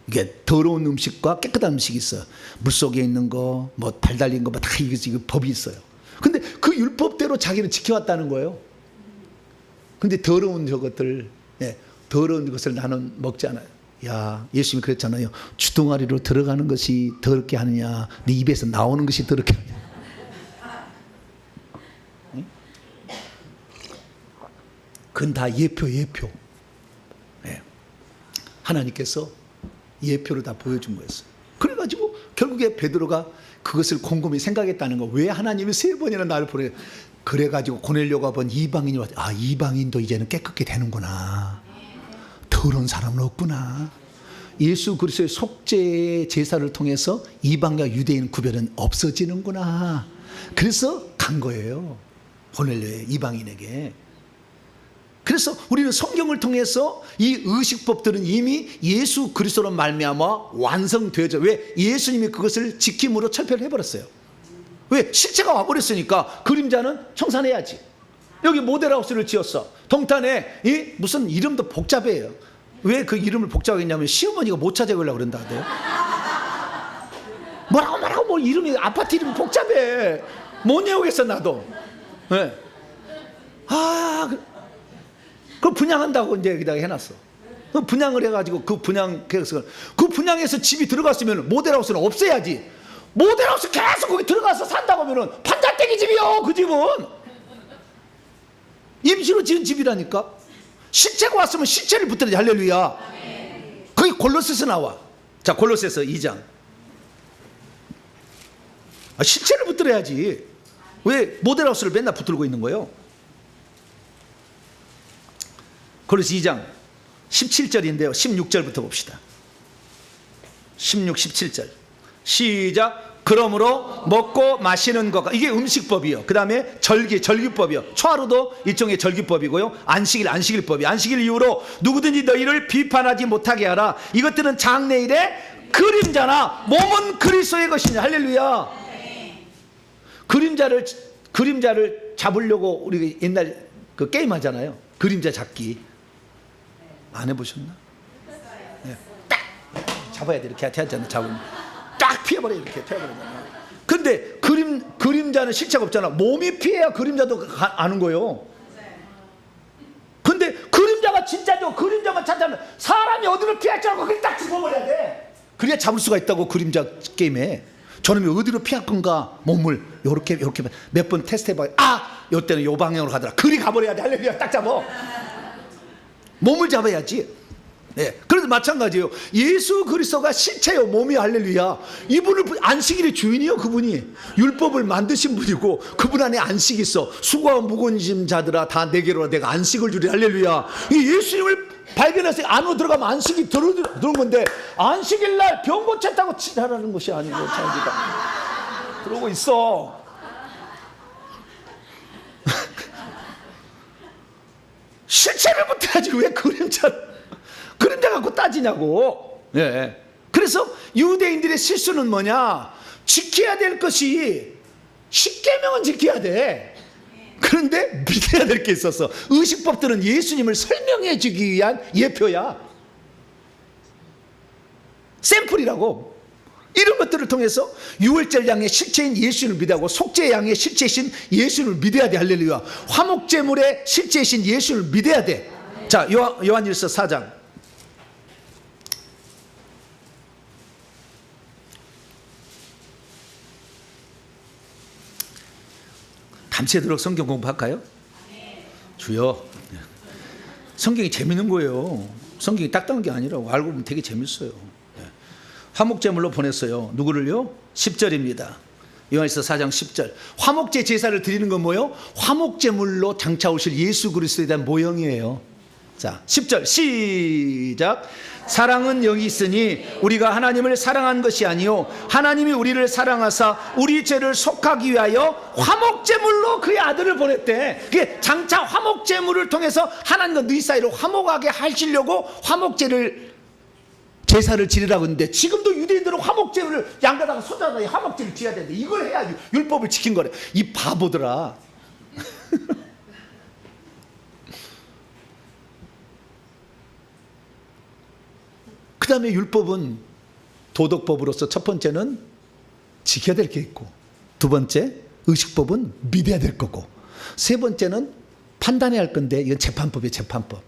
이게 더러운 음식과 깨끗한 음식이 있어요. 물속에 있는 거, 뭐 달 달린 거, 다 이게 법이 있어요. 근데 그 율법대로 자기는 지켜왔다는 거예요. 근데 더러운 저것들, 더러운 것을 나는 먹지 않아요. 야, 예수님이 그랬잖아요. 주둥아리로 들어가는 것이 더럽게 하느냐, 네 입에서 나오는 것이 더럽게 하느냐. 그건 다 예표. 예. 하나님께서 예표로 다 보여준 거였어요. 그래가지고 결국에 베드로가 그것을 곰곰이 생각했다는 거. 왜 하나님이 3번이나 나를 보내? 그래가지고 고넬료가 본 이방인이 왔. 아, 이방인도 이제는 깨끗게 되는구나. 더러운 사람은 없구나. 예수 그리스도의 속죄 제사를 통해서 이방과 유대인 구별은 없어지는구나. 그래서 간 거예요, 고넬료의 이방인에게. 그래서 우리는 성경을 통해서 이 의식법들은 이미 예수 그리스도로 말미암아 완성되어져. 왜? 예수님이 그것을 지킴으로 철폐를 해버렸어요. 왜? 실체가 와버렸으니까 그림자는 청산해야지. 여기 모델하우스를 지었어. 동탄에 이 무슨 이름도 복잡해요. 왜 그 이름을 복잡하게 했냐면 시어머니가 못 찾아보려고 그런다 하대요. 뭐라고 뭐 이름이, 아파트 이름이 복잡해. 못 외우겠어 나도. 네. 그걸 분양한다고 이제 여기다가 해놨어. 분양을 해가지고 그 분양해서 집이 들어갔으면 모델하우스는 없애야지. 모델하우스 계속 거기 들어가서 산다고 하면은 판자떼기 집이요. 그 집은 임시로 지은 집이라니까. 실체가 왔으면 실체를 붙들어야지. 할렐루야. 거기 골로새서 나와. 자, 골로새서 2장. 실체를 붙들어야지. 왜 모델하우스를 맨날 붙들고 있는 거예요? 골로새 2장 17절인데요 16절부터 봅시다. 16, 17절 시작. 그러므로 먹고 마시는 것, 이게 음식법이요. 그 다음에 절기법이요. 초하루도 일종의 절기법이고요. 안식일법이. 안식일 이후로 누구든지 너희를 비판하지 못하게 하라. 이것들은 장래일의 그림자나 몸은 그리스도의 것이냐. 할렐루야. 그림자를 잡으려고 우리 옛날 그 게임 하잖아요. 그림자 잡기. 안 해보셨나? 네. 딱 잡아야 돼. 이렇게 하잖아. 잡으면 딱 피해버려. 이렇게 피해버리잖아. 근데 그림자는 실체가 없잖아. 몸이 피해야 그림자도 아는 거예요. 근데 그림자가 진짜죠. 그림자만 찾아면 사람이 어디로 피할 줄 알고 그걸 딱 집어버려야 돼. 그래야 잡을 수가 있다고. 그림자 게임에 저놈이 어디로 피할 건가. 몸을 요렇게 몇 번 테스트 해봐요. 요때는 요 방향으로 가더라. 그리 가버려야 돼. 할렐루야. 딱 잡아. 몸을 잡아야지. 네. 그래서 마찬가지예요. 예수 그리스도가 실체요. 몸이. 할렐루야. 이분을 안식일의 주인이요. 그분이 율법을 만드신 분이고 그분 안에 안식이 있어. 수고와 무거운 짐 자들아 다 내게로 내가 안식을 주리. 할렐루야. 이 예수님을 발견해서 안으로 들어가면 안식이 들어오는 건데 안식일날 병 고쳤다고 치달하는 것이 아니고 자기가 그러고 있어. 실체를 못해야지. 왜 그림자 갖고 따지냐고. 예. 그래서 유대인들의 실수는 뭐냐? 지켜야 될 것이 10계명은 지켜야 돼. 그런데 믿어야 될 게 있었어. 의식법들은 예수님을 설명해 주기 위한 예표야. 샘플이라고. 이런 것들을 통해서 유월절 양의 실체인 예수를 믿어하고 속죄 양의 실체이신 예수를 믿어야 돼. 할렐루야. 화목제물의 실체이신 예수를 믿어야 돼. 자, 요한일서 4장. 밤새도록 성경 공부할까요? 주여. 성경이 재밌는 거예요. 성경이 딱딱한 게 아니라고. 알고 보면 되게 재밌어요. 화목제물로 보냈어요. 누구를요? 10절입니다. 요한일서 4장 10절. 화목제 제사를 드리는 건 뭐예요? 화목제물로 장차 오실 예수 그리스도에 대한 모형이에요. 자, 10절 시작. 사랑은 여기 있으니 우리가 하나님을 사랑한 것이 아니요 하나님이 우리를 사랑하사 우리 죄를 속하기 위하여 화목제물로 그의 아들을 보냈대. 그게 장차 화목제물을 통해서 하나님과 너희 사이를 화목하게 하시려고 제사를 지내라고 했는데 지금도 유대인들은 화목제물을 양가다가 손자다가 화목제를 지어야 되는데 이걸 해야 율법을 지킨 거래. 이 바보들아. 그 다음에 율법은 도덕법으로서 첫 번째는 지켜야 될 게 있고, 두 번째 의식법은 믿어야 될 거고, 세 번째는 판단해야 할 건데 이건 재판법이에요. 재판법.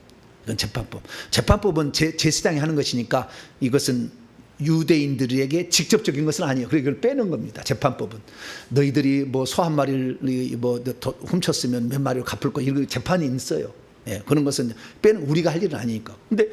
이건 재판법. 재판법은 제사장이 하는 것이니까 이것은 유대인들에게 직접적인 것은 아니에요. 그래서 이걸 빼는 겁니다. 재판법은 너희들이 뭐 소 한 마리를 뭐 훔쳤으면 몇 마리를 갚을 거, 이런 재판이 있어요. 예, 그런 것은 빼는 우리가 할 일은 아니니까. 근데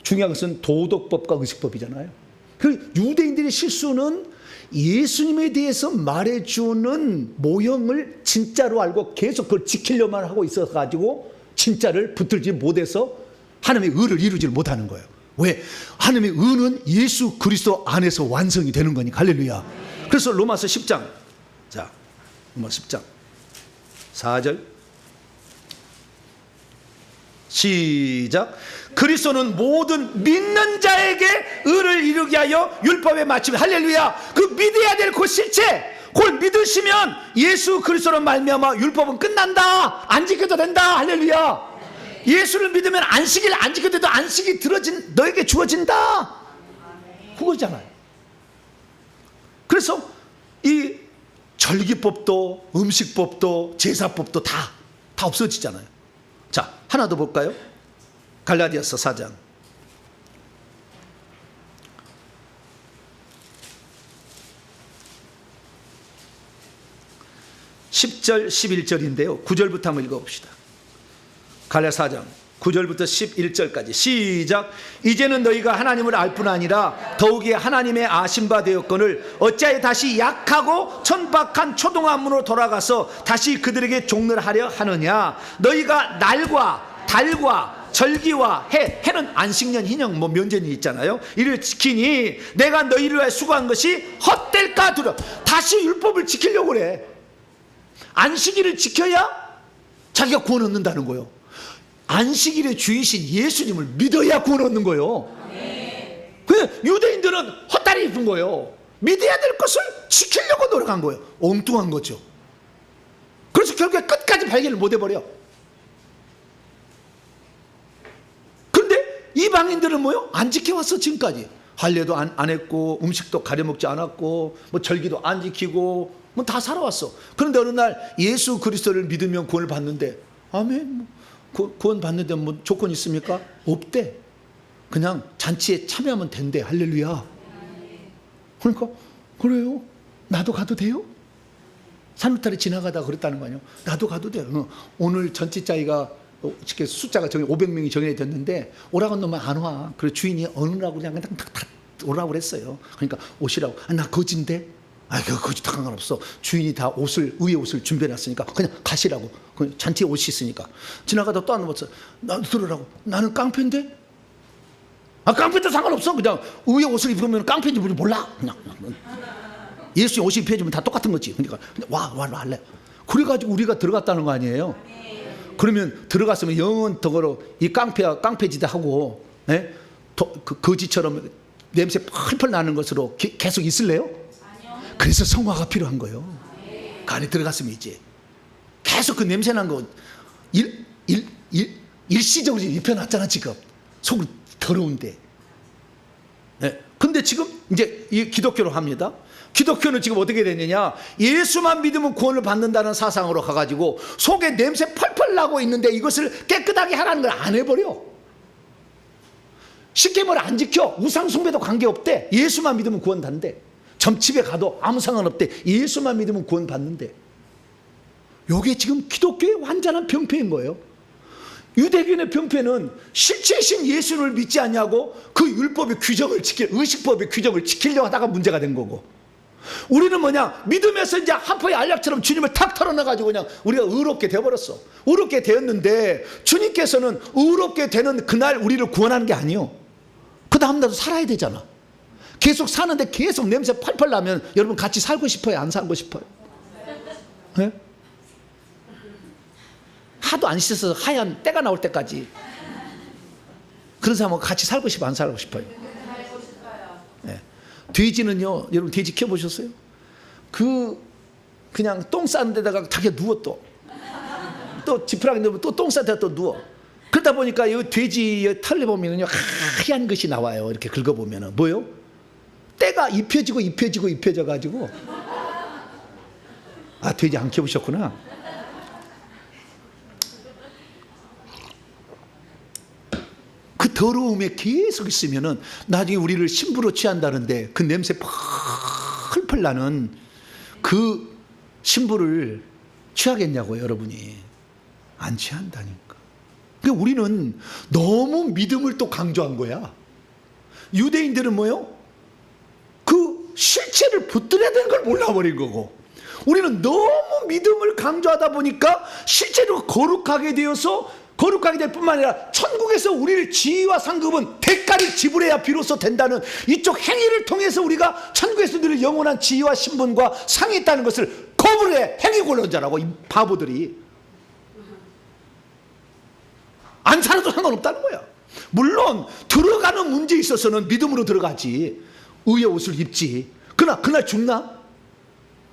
중요한 것은 도덕법과 의식법이잖아요. 그 유대인들의 실수는 예수님에 대해서 말해주는 모형을 진짜로 알고 계속 그걸 지키려만 하고 있어가지고 진짜를 붙들지 못해서 하나님의 의를 이루지 못하는 거예요. 왜? 하나님의 의는 예수 그리스도 안에서 완성이 되는 거니까. 할렐루야. 그래서 로마서 10장, 자, 로마서 10장 4절 시작. 그리스도는 모든 믿는 자에게 의를 이루게 하여 율법에 맞추며, 할렐루야. 그 믿어야 될 그 실체, 그걸 믿으시면 예수 그리스도로 말미암아 율법은 끝난다. 안 지켜도 된다. 할렐루야. 예수를 믿으면 안식일 안 지켜도 돼도 안식이 너에게 주어진다. 그거잖아요. 그래서 이 절기법도 음식법도 제사법도 다 없어지잖아요. 자, 하나 더 볼까요? 갈라디아서 4장 10절 11절인데요 9절부터 한번 읽어봅시다. 갈라디아 4장 9절부터 11절까지 시작. 이제는 너희가 하나님을 알 뿐 아니라 더욱이 하나님의 아심바 되었거늘 어찌하여 다시 약하고 천박한 초동안문으로 돌아가서 다시 그들에게 종례하려 하느냐. 너희가 날과 달과 절기와 해는 안식년, 희년, 면전이 있잖아요. 이를 지키니 내가 너희를 위하여 수고한 것이 헛될까 두려. 다시 율법을 지키려고 그래. 안식일을 지켜야 자기가 구원 얻는다는 거예요. 안식일의 주이신 예수님을 믿어야 구원 얻는 거예요. 그 유대인들은 헛다리 입은 거예요. 믿어야 될 것을 지키려고 노력한 거예요. 엉뚱한 거죠. 그래서 결국에 끝까지 발견을 못 해버려. 그런데 이방인들은 뭐요? 안 지켜왔어. 지금까지 할례도 안 했고 음식도 가려먹지 않았고 절기도 안 지키고 다 살아왔어. 그런데 어느 날 예수 그리스도를 믿으면 구원을 받는데, 아멘, 구원 받는데 조건 있습니까? 없대. 그냥 잔치에 참여하면 된대. 할렐루야. 그러니까 그래요? 나도 가도 돼요? 산울타리 지나가다 그랬다는 거 아니에요? 나도 가도 돼요. 오늘 전치자기가 숫자가 500명이 정해졌는데 오라고 하면 안 와. 그래서 주인이 어느라고 그냥 다 오라고 그랬어요. 그러니까 오시라고. 나 거진데. 거짓 다 상관없어. 주인이 다 위에 옷을 준비해놨으니까 그냥 가시라고. 잔치에 옷이 있으니까. 지나가다 또 안 넘었어. 나도 들으라고. 나는 깡패인데? 깡패도 상관없어. 그냥 위에 옷을 입으면 깡패인지 몰라. 그냥 예수의 옷을 입혀주면 다 똑같은 거지. 그러니까 와 할래. 그래가지고 우리가 들어갔다는 거 아니에요? 그러면 들어갔으면 영원토록 이 깡패지다 하고 거지처럼 냄새 펄펄 나는 것으로 계속 있을래요? 그래서 성화가 필요한 거예요. 그 안에 들어갔으면 이제 계속 그 냄새 난 거 일시적으로 입혀놨잖아. 지금 속은 더러운데. 근데 지금 이제 이 기독교로 합니다. 기독교는 지금 어떻게 되느냐, 예수만 믿으면 구원을 받는다는 사상으로 가가지고 속에 냄새 펄펄 나고 있는데 이것을 깨끗하게 하라는 걸 안 해버려. 십계명을 안 지켜. 우상 숭배도 관계없대. 예수만 믿으면 구원 받는데. 점집에 가도 아무 상관없대. 예수만 믿으면 구원 받는데. 이게 지금 기독교의 완전한 병폐인 거예요. 유대교의 병폐는 실체이신 예수를 믿지 않냐고 그 율법의 규정을 의식법의 규정을 지키려고 하다가 문제가 된 거고, 우리는 뭐냐, 믿으면서 이제 한포의 알약처럼 주님을 탁 털어놔가지고 그냥 우리가 의롭게 되어버렸어. 의롭게 되었는데 주님께서는 의롭게 되는 그날 우리를 구원하는 게 아니요. 그 다음날도 살아야 되잖아. 계속 사는데 계속 냄새 팔팔 나면 여러분 같이 살고 싶어요? 안 살고 싶어요? 네? 하도 안 씻어서 하얀 때가 나올 때까지 그런 사람하고 같이 살고 싶어요? 안 살고 싶어요? 네. 돼지는요, 여러분 돼지 키워보셨어요? 그냥 똥 싸는 데다가 자기가 누워 또 지푸라기 넣으면 또 똥 싸는 데다 또 누워. 그러다 보니까 이 돼지의 털에 보면요 하얀 것이 나와요. 이렇게 긁어보면은 뭐요? 때가 입혀져가지고. 돼지 안 키워보셨구나. 그 더러움에 계속 있으면은 나중에 우리를 신부로 취한다는데 그 냄새 펄펄 나는 그 신부를 취하겠냐고요, 여러분이. 안 취한다니까. 그러니까 우리는 너무 믿음을 또 강조한 거야. 유대인들은 뭐요? 그 실체를 붙들어야 되는 걸 몰라버린 거고, 우리는 너무 믿음을 강조하다 보니까 실제로 거룩하게 되어서, 거룩하게 될 뿐만 아니라 천국에서 우리를 지위와 상급은 대가를 지불해야 비로소 된다는 이쪽 행위를 통해서 우리가 천국에서 누릴 영원한 지위와 신분과 상이 있다는 것을 거부를 해. 행위곤란자라고, 이 바보들이. 안 살아도 상관없다는 거야. 물론 들어가는 문제에 있어서는 믿음으로 들어가지, 의의 옷을 입지. 그러나 그날 죽나?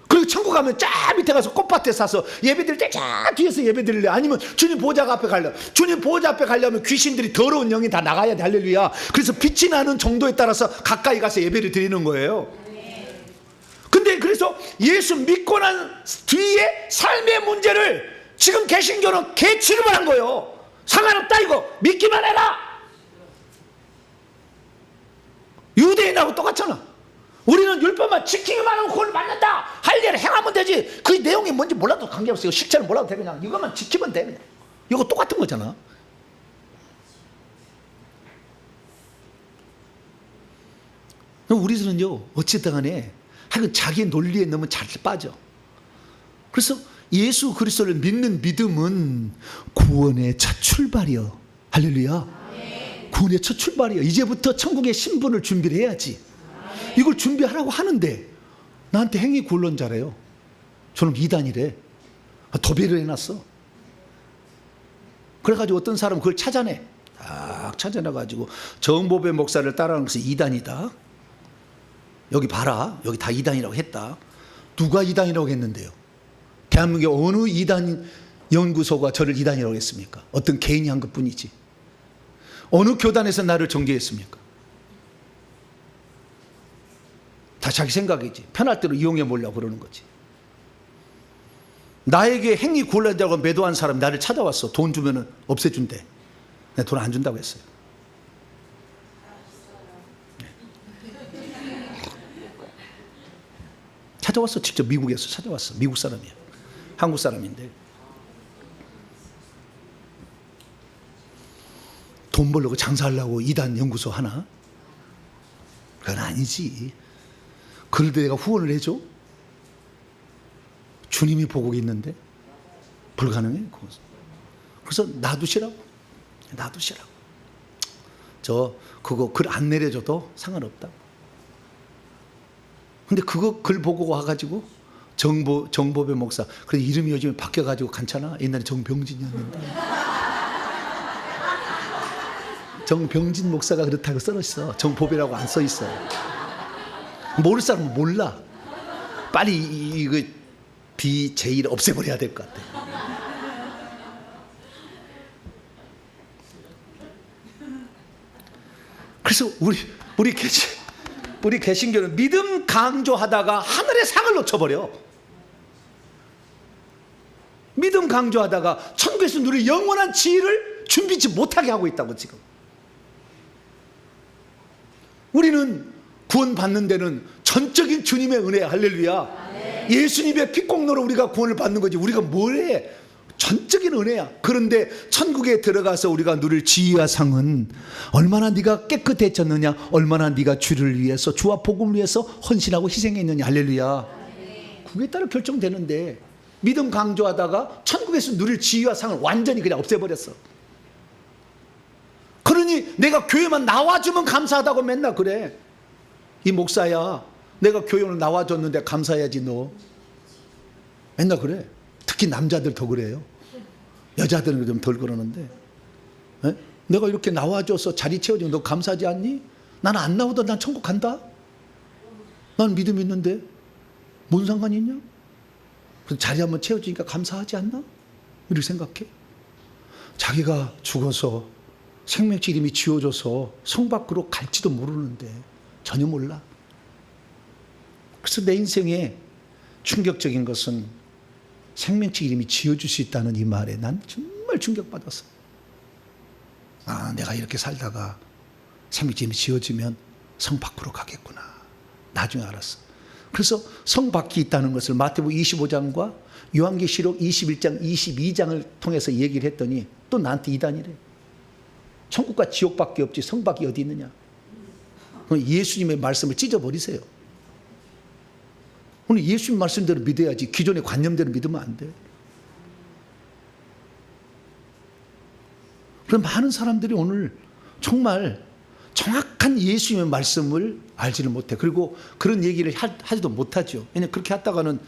그리고 천국 가면 쫙 밑에 가서 꽃밭에 사서 예배 드릴 때 쫙 뒤에서 예배 드릴래? 아니면 주님 보좌 앞에 가려? 주님 보좌 앞에 가려면 귀신들이, 더러운 영이 다 나가야 돼. 할렐루야. 그래서 빛이 나는 정도에 따라서 가까이 가서 예배를 드리는 거예요. 근데 그래서 예수 믿고 난 뒤에 삶의 문제를 지금 개신교는 개 취급을 한 거예요. 상관없다, 이거 믿기만 해라. 유대인하고 똑같잖아. 우리는 율법만 지키기만 하면 구원을 받는다. 할 일을 행하면 되지. 그 내용이 뭔지 몰라도 관계없어요. 실체는 몰라도 돼. 그냥 이것만 지키면 돼. 그냥. 이거 똑같은 거잖아. 우리들은요, 어쨌든 간에 하여간 자기 논리에 너무 잘 빠져. 그래서 예수 그리스도를 믿는 믿음은 구원의 첫 출발이요. 할렐루야. 구원의 첫 발이야. 이제부터 천국의 신분을 준비를 해야지. 이걸 준비하라고 하는데 나한테 행위 굴론자래요. 저는 이단이래. 도배를 해놨어. 그래가지고 어떤 사람은 그걸 찾아내. 딱 찾아내가지고 정보배 목사를 따라하는 것이 이단이다. 여기 봐라. 여기 다 이단이라고 했다. 누가 이단이라고 했는데요? 대한민국의 어느 이단 연구소가 저를 이단이라고 했습니까? 어떤 개인이 한 것뿐이지. 어느 교단에서 나를 정죄했습니까? 다 자기 생각이지. 편할 대로 이용해 보려고 그러는 거지. 나에게 행위 곤란자고 매도한 사람이 나를 찾아왔어. 돈 주면은 없애준대. 내가 돈 안 준다고 했어요. 찾아왔어. 직접 미국에서 찾아왔어. 미국 사람이야. 한국 사람인데. 돈 벌려고 장사하려고 이단 연구소 하나? 그건 아니지. 그런데 내가 후원을 해줘? 주님이 보고 있는데 불가능해. 그래서 놔두시라고. 놔두시라고. 그거 글 안 내려줘도 상관없다. 근데 그거 글 보고 와가지고 정보배 목사, 그래 이름이 요즘에 바뀌어가지고 괜찮아. 옛날에 정병진이었는데 정병진 목사가 그렇다고 써있어. 정보배라고 안 써있어. 모를 사람은 몰라. 빨리 이거 BJ를 없애버려야 될 것 같아. 그래서 우리 개신교는 믿음 강조하다가 하늘의 상을 놓쳐버려. 믿음 강조하다가 천국에서 누릴 영원한 지위를 준비치 못하게 하고 있다고. 지금 우리는 구원 받는 데는 전적인 주님의 은혜. 할렐루야. 예수님의 피공로로 우리가 구원을 받는 거지. 우리가 뭘 해? 전적인 은혜야. 그런데 천국에 들어가서 우리가 누릴 지위와 상은 얼마나 네가 깨끗해졌느냐, 얼마나 네가 주를 위해서, 주와 복음을 위해서 헌신하고 희생했느냐. 할렐루야. 그게 따라 결정되는데 믿음 강조하다가 천국에서 누릴 지위와 상을 완전히 그냥 없애버렸어. 그러니 내가 교회만 나와주면 감사하다고 맨날 그래. 이 목사야, 내가 교회를 나와줬는데 감사해야지. 너 맨날 그래. 특히 남자들 더 그래요. 여자들은 좀 덜 그러는데. 에? 내가 이렇게 나와줘서 자리 채워주면 너 감사하지 않니? 나는 안 나오다 난 천국 간다. 난 믿음 있는데 뭔 상관이 있냐? 그래서 자리 한번 채워주니까 감사하지 않나? 이렇게 생각해. 자기가 죽어서 생명체 이름이 지워져서 성 밖으로 갈지도 모르는데 전혀 몰라. 그래서 내 인생에 충격적인 것은 생명체 이름이 지어줄 수 있다는 이 말에 난 정말 충격받았어. 아, 내가 이렇게 살다가 생명체 이름이 지어지면 성 밖으로 가겠구나. 나중에 알았어. 그래서 성밖이 있다는 것을 마태복음 25장과 요한계시록 21장, 22장을 통해서 얘기를 했더니 또 나한테 이단이래. 천국과 지옥밖에 없지 성밖이 어디 있느냐. 예수님의 말씀을 찢어버리세요. 오늘 예수님 말씀대로 믿어야지 기존의 관념대로 믿으면 안 돼. 그럼 많은 사람들이 오늘 정말 정확한 예수님의 말씀을 알지를 못해. 그리고 그런 얘기를 하지도 못하죠. 왜냐하면 그렇게 하다가는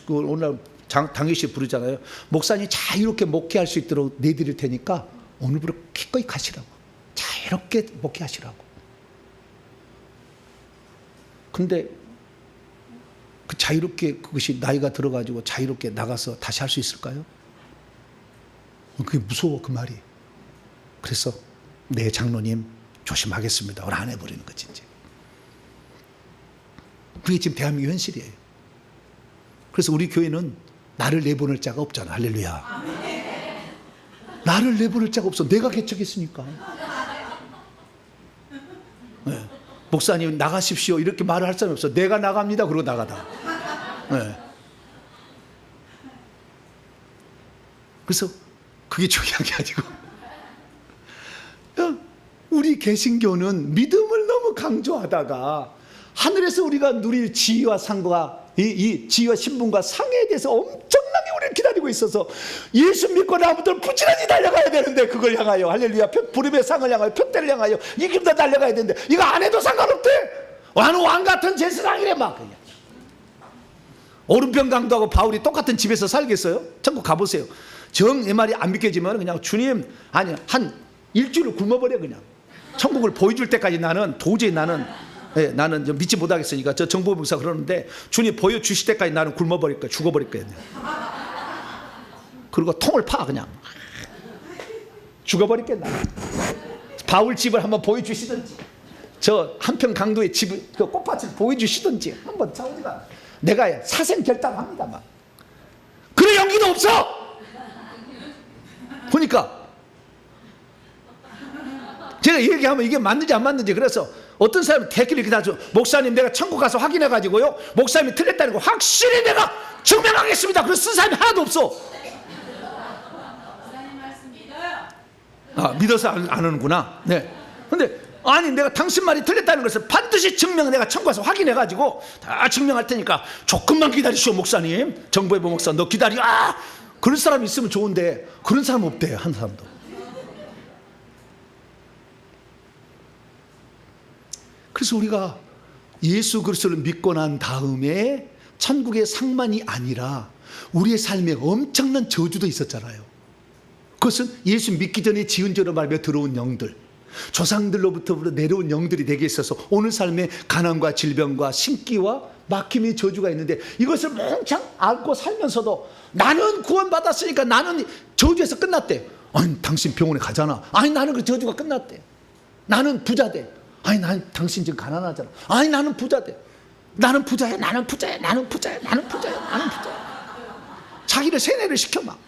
오늘 당일씩 부르잖아요. 목사님 자유롭게 목회할 수 있도록 내드릴 테니까 오늘부터 기꺼이 가시라고. 자유롭게 목회하시라고. 근데 그 자유롭게 그것이 나이가 들어가지고 자유롭게 나가서 다시 할 수 있을까요? 그게 무서워 그 말이. 그래서 네 장로님 조심하겠습니다. 오늘 안 해버리는 거지 이제. 그게 지금 대한민국 현실이에요. 그래서 우리 교회는 나를 내보낼 자가 없잖아. 할렐루야. 나를 내보낼 자가 없어. 내가 개척했으니까. 네. 목사님 나가십시오 이렇게 말을 할 사람이 없어. 내가 나갑니다. 그러고 나가다. 네. 그래서 그게 중요한 게 아니고 우리 개신교는 믿음을 너무 강조하다가 하늘에서 우리가 누릴 지위와 상과 이 지위와 신분과 상에 대해서 엄청나게 우리를 기다리고 있어서 예수 믿고 나무들 부지런히 달려가야 되는데 그걸 향하여 할렐루야 부름의 상을 향하여 표대를 향하여 이김도 달려가야 되는데 이거 안 해도 상관없대. 왕 같은 제사장이래 막. 오른편 강도하고 바울이 똑같은 집에서 살겠어요? 천국 가보세요. 내 말이 안 믿겨지면 그냥 주님 아니 한 일주일을 굶어버려 그냥. 천국을 보여줄 때까지 나는 도저히 나는 믿지 못하겠으니까 저 정보부사 그러는데 주님 보여주실 때까지 나는 굶어버릴 거야. 죽어버릴 거야. 그리고 통을 파 그냥. 죽어버릴겠나. 바울 집을 한번 보여주시든지 저 한편 강도의 집을 그 꽃밭을 보여주시든지 한번 자우지가 내가 사생 결단합니다 막. 그럴 용기도 없어. 보니까 제가 얘기하면 이게 맞는지 안 맞는지 그래서 어떤 사람은 댓글 이렇게 다죠. 목사님 내가 천국 가서 확인해 가지고요 목사님이 틀렸다는 거 확실히 내가 증명하겠습니다. 그래서 쓴 사람이 하나도 없어. 믿어서 안 하는구나. 네. 근데 아니 내가 당신 말이 틀렸다는 것을 반드시 내가 천국 가서 확인해 가지고 다 증명할 테니까 조금만 기다리시오 목사님. 정보회보 목사 너 기다려. 그런 사람이 있으면 좋은데 그런 사람 없대요. 한 사람도. 그래서 우리가 예수 그리스도를 믿고 난 다음에 천국의 상만이 아니라 우리의 삶에 엄청난 저주도 있었잖아요. 그것은 예수 믿기 전에 지은 죄로 말며 들어온 영들, 조상들로부터 내려온 영들이 내게 있어서 오늘 삶에 가난과 질병과 신기와 막힘의 저주가 있는데 이것을 몽창 앓고 살면서도 나는 구원받았으니까 나는 저주에서 끝났대. 아니 당신 병원에 가잖아. 아니 나는 그 저주가 끝났대. 나는 부자대. 아니 나는 당신 지금 가난하잖아. 아니 나는 부자대. 나는 부자야. 나는 부자야. 나는 부자야. 나는 부자야. 나는 부자야. 자기를 세뇌를 시켜 막.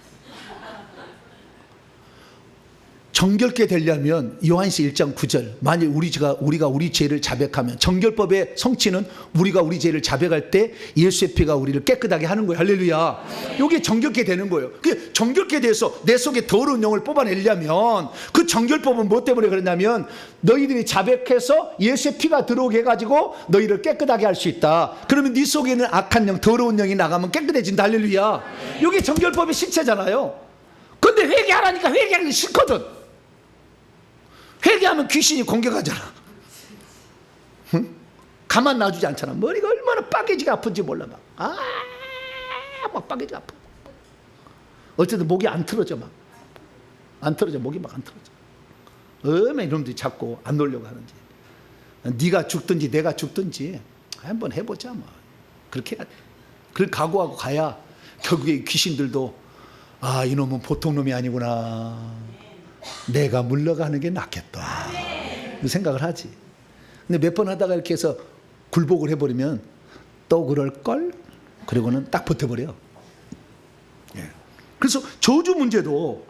정결케 되려면 요한시 1장 9절 만일 우리가 우리 죄를 자백하면 정결법의 성취는 우리가 우리 죄를 자백할 때 예수의 피가 우리를 깨끗하게 하는 거예요. 할렐루야. 이게 정결케 되는 거예요. 그 정결케 돼서 내 속에 더러운 영을 뽑아내려면 그 정결법은 뭐 때문에 그러냐면 너희들이 자백해서 예수의 피가 들어오게 해가지고 너희를 깨끗하게 할 수 있다. 그러면 네 속에 있는 악한 영 더러운 영이 나가면 깨끗해진다. 할렐루야. 이게 정결법의 실체잖아요. 근데 회개하라니까 회개하기 싫거든. 회개하면 귀신이 공격하잖아. 응? 가만 놔주지 않잖아. 머리가 얼마나 빠개지가 아픈지 몰라 막. 막 빠개지가 아파. 어쨌든 목이 안 틀어져 막. 안 틀어져. 목이 막 안 틀어져. 얼마나 이놈들이 자꾸 안 놀려고 하는지. 네가 죽든지 내가 죽든지 한번 해보자 뭐. 그렇게 해야 돼. 그걸 각오하고 가야 결국에 귀신들도 이놈은 보통 놈이 아니구나. 내가 물러가는 게 낫겠다. 생각을 하지. 근데 몇 번 하다가 이렇게 해서 굴복을 해버리면 또 그럴걸? 그리고는 딱 버텨버려. 그래서 저주 문제도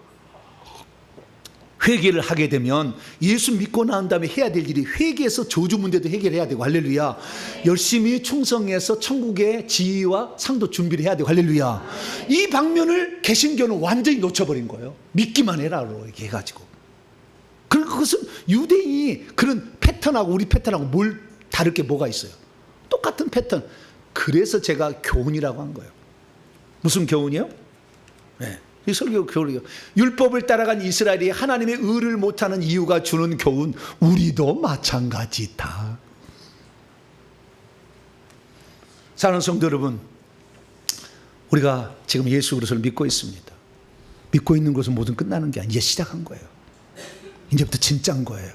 회개를 하게 되면 예수 믿고 난 다음에 해야 될 일이 회개해서 저주 문제도 해결해야 되고, 할렐루야. 열심히 충성해서 천국의 지위와 상도 준비를 해야 되고, 할렐루야. 이 방면을 개신교는 완전히 놓쳐버린 거예요. 믿기만 해라로 이렇게 해가지고. 그것은 유대인이 그런 패턴하고 우리 패턴하고 뭘 다를 게 뭐가 있어요? 똑같은 패턴. 그래서 제가 교훈이라고 한 거예요. 무슨 교훈이요? 네. 이 설교 교훈이요. 율법을 따라간 이스라엘이 하나님의 의를 못하는 이유가 주는 교훈, 우리도 마찬가지다. 사랑하는 성도 여러분, 우리가 지금 예수 그리스도를 믿고 있습니다. 믿고 있는 것은 모든 끝나는 게 아니에요. 이제 시작한 거예요. 이제부터 진짜인 거예요.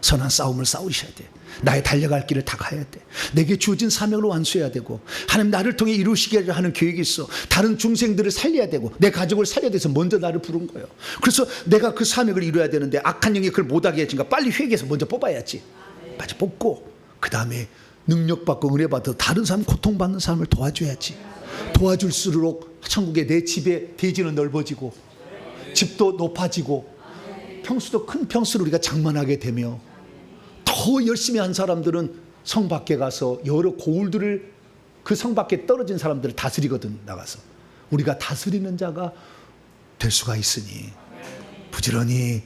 선한 싸움을 싸우셔야 돼. 나의 달려갈 길을 다 가야 돼. 내게 주어진 사명을 완수해야 되고, 하나님 나를 통해 이루시게 하는 계획이 있어. 다른 중생들을 살려야 되고, 내 가족을 살려야 돼서 먼저 나를 부른 거예요. 그래서 내가 그 사명을 이루어야 되는데 악한 영이 그걸 못하게 해주니까 빨리 회개해서 먼저 뽑아야지. 빨리 뽑고 그 다음에 능력받고 은혜받아 다른 사람, 고통받는 사람을 도와줘야지. 도와줄수록 천국에 내 집의 대지는 넓어지고 집도 높아지고 평수도 큰 평수를 우리가 장만하게 되며, 더 열심히 한 사람들은 성 밖에 가서 여러 고울들을, 그 성 밖에 떨어진 사람들을 다스리거든. 나가서 우리가 다스리는 자가 될 수가 있으니 부지런히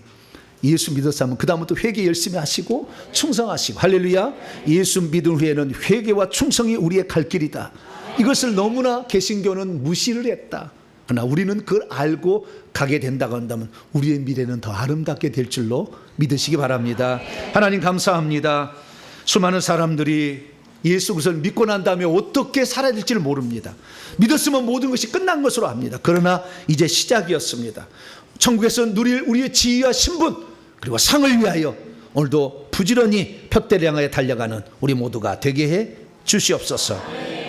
예수 믿었으면 그 다음부터 회개 열심히 하시고 충성하시고, 할렐루야. 예수 믿은 후에는 회개와 충성이 우리의 갈 길이다. 이것을 너무나 개신교는 무시를 했다. 그러나 우리는 그걸 알고 가게 된다고 한다면 우리의 미래는 더 아름답게 될 줄로 믿으시기 바랍니다. 하나님 감사합니다. 수많은 사람들이 예수 그리스도를 믿고 난 다음에 어떻게 살아야 될지를 모릅니다. 믿었으면 모든 것이 끝난 것으로 압니다. 그러나 이제 시작이었습니다. 천국에서 누릴 우리의 지위와 신분 그리고 상을 위하여 오늘도 부지런히 푯대를 향하여 달려가는 우리 모두가 되게 해 주시옵소서.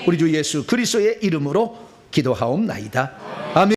우리 주 예수 그리스도의 이름으로 기도하옵나이다. 아멘.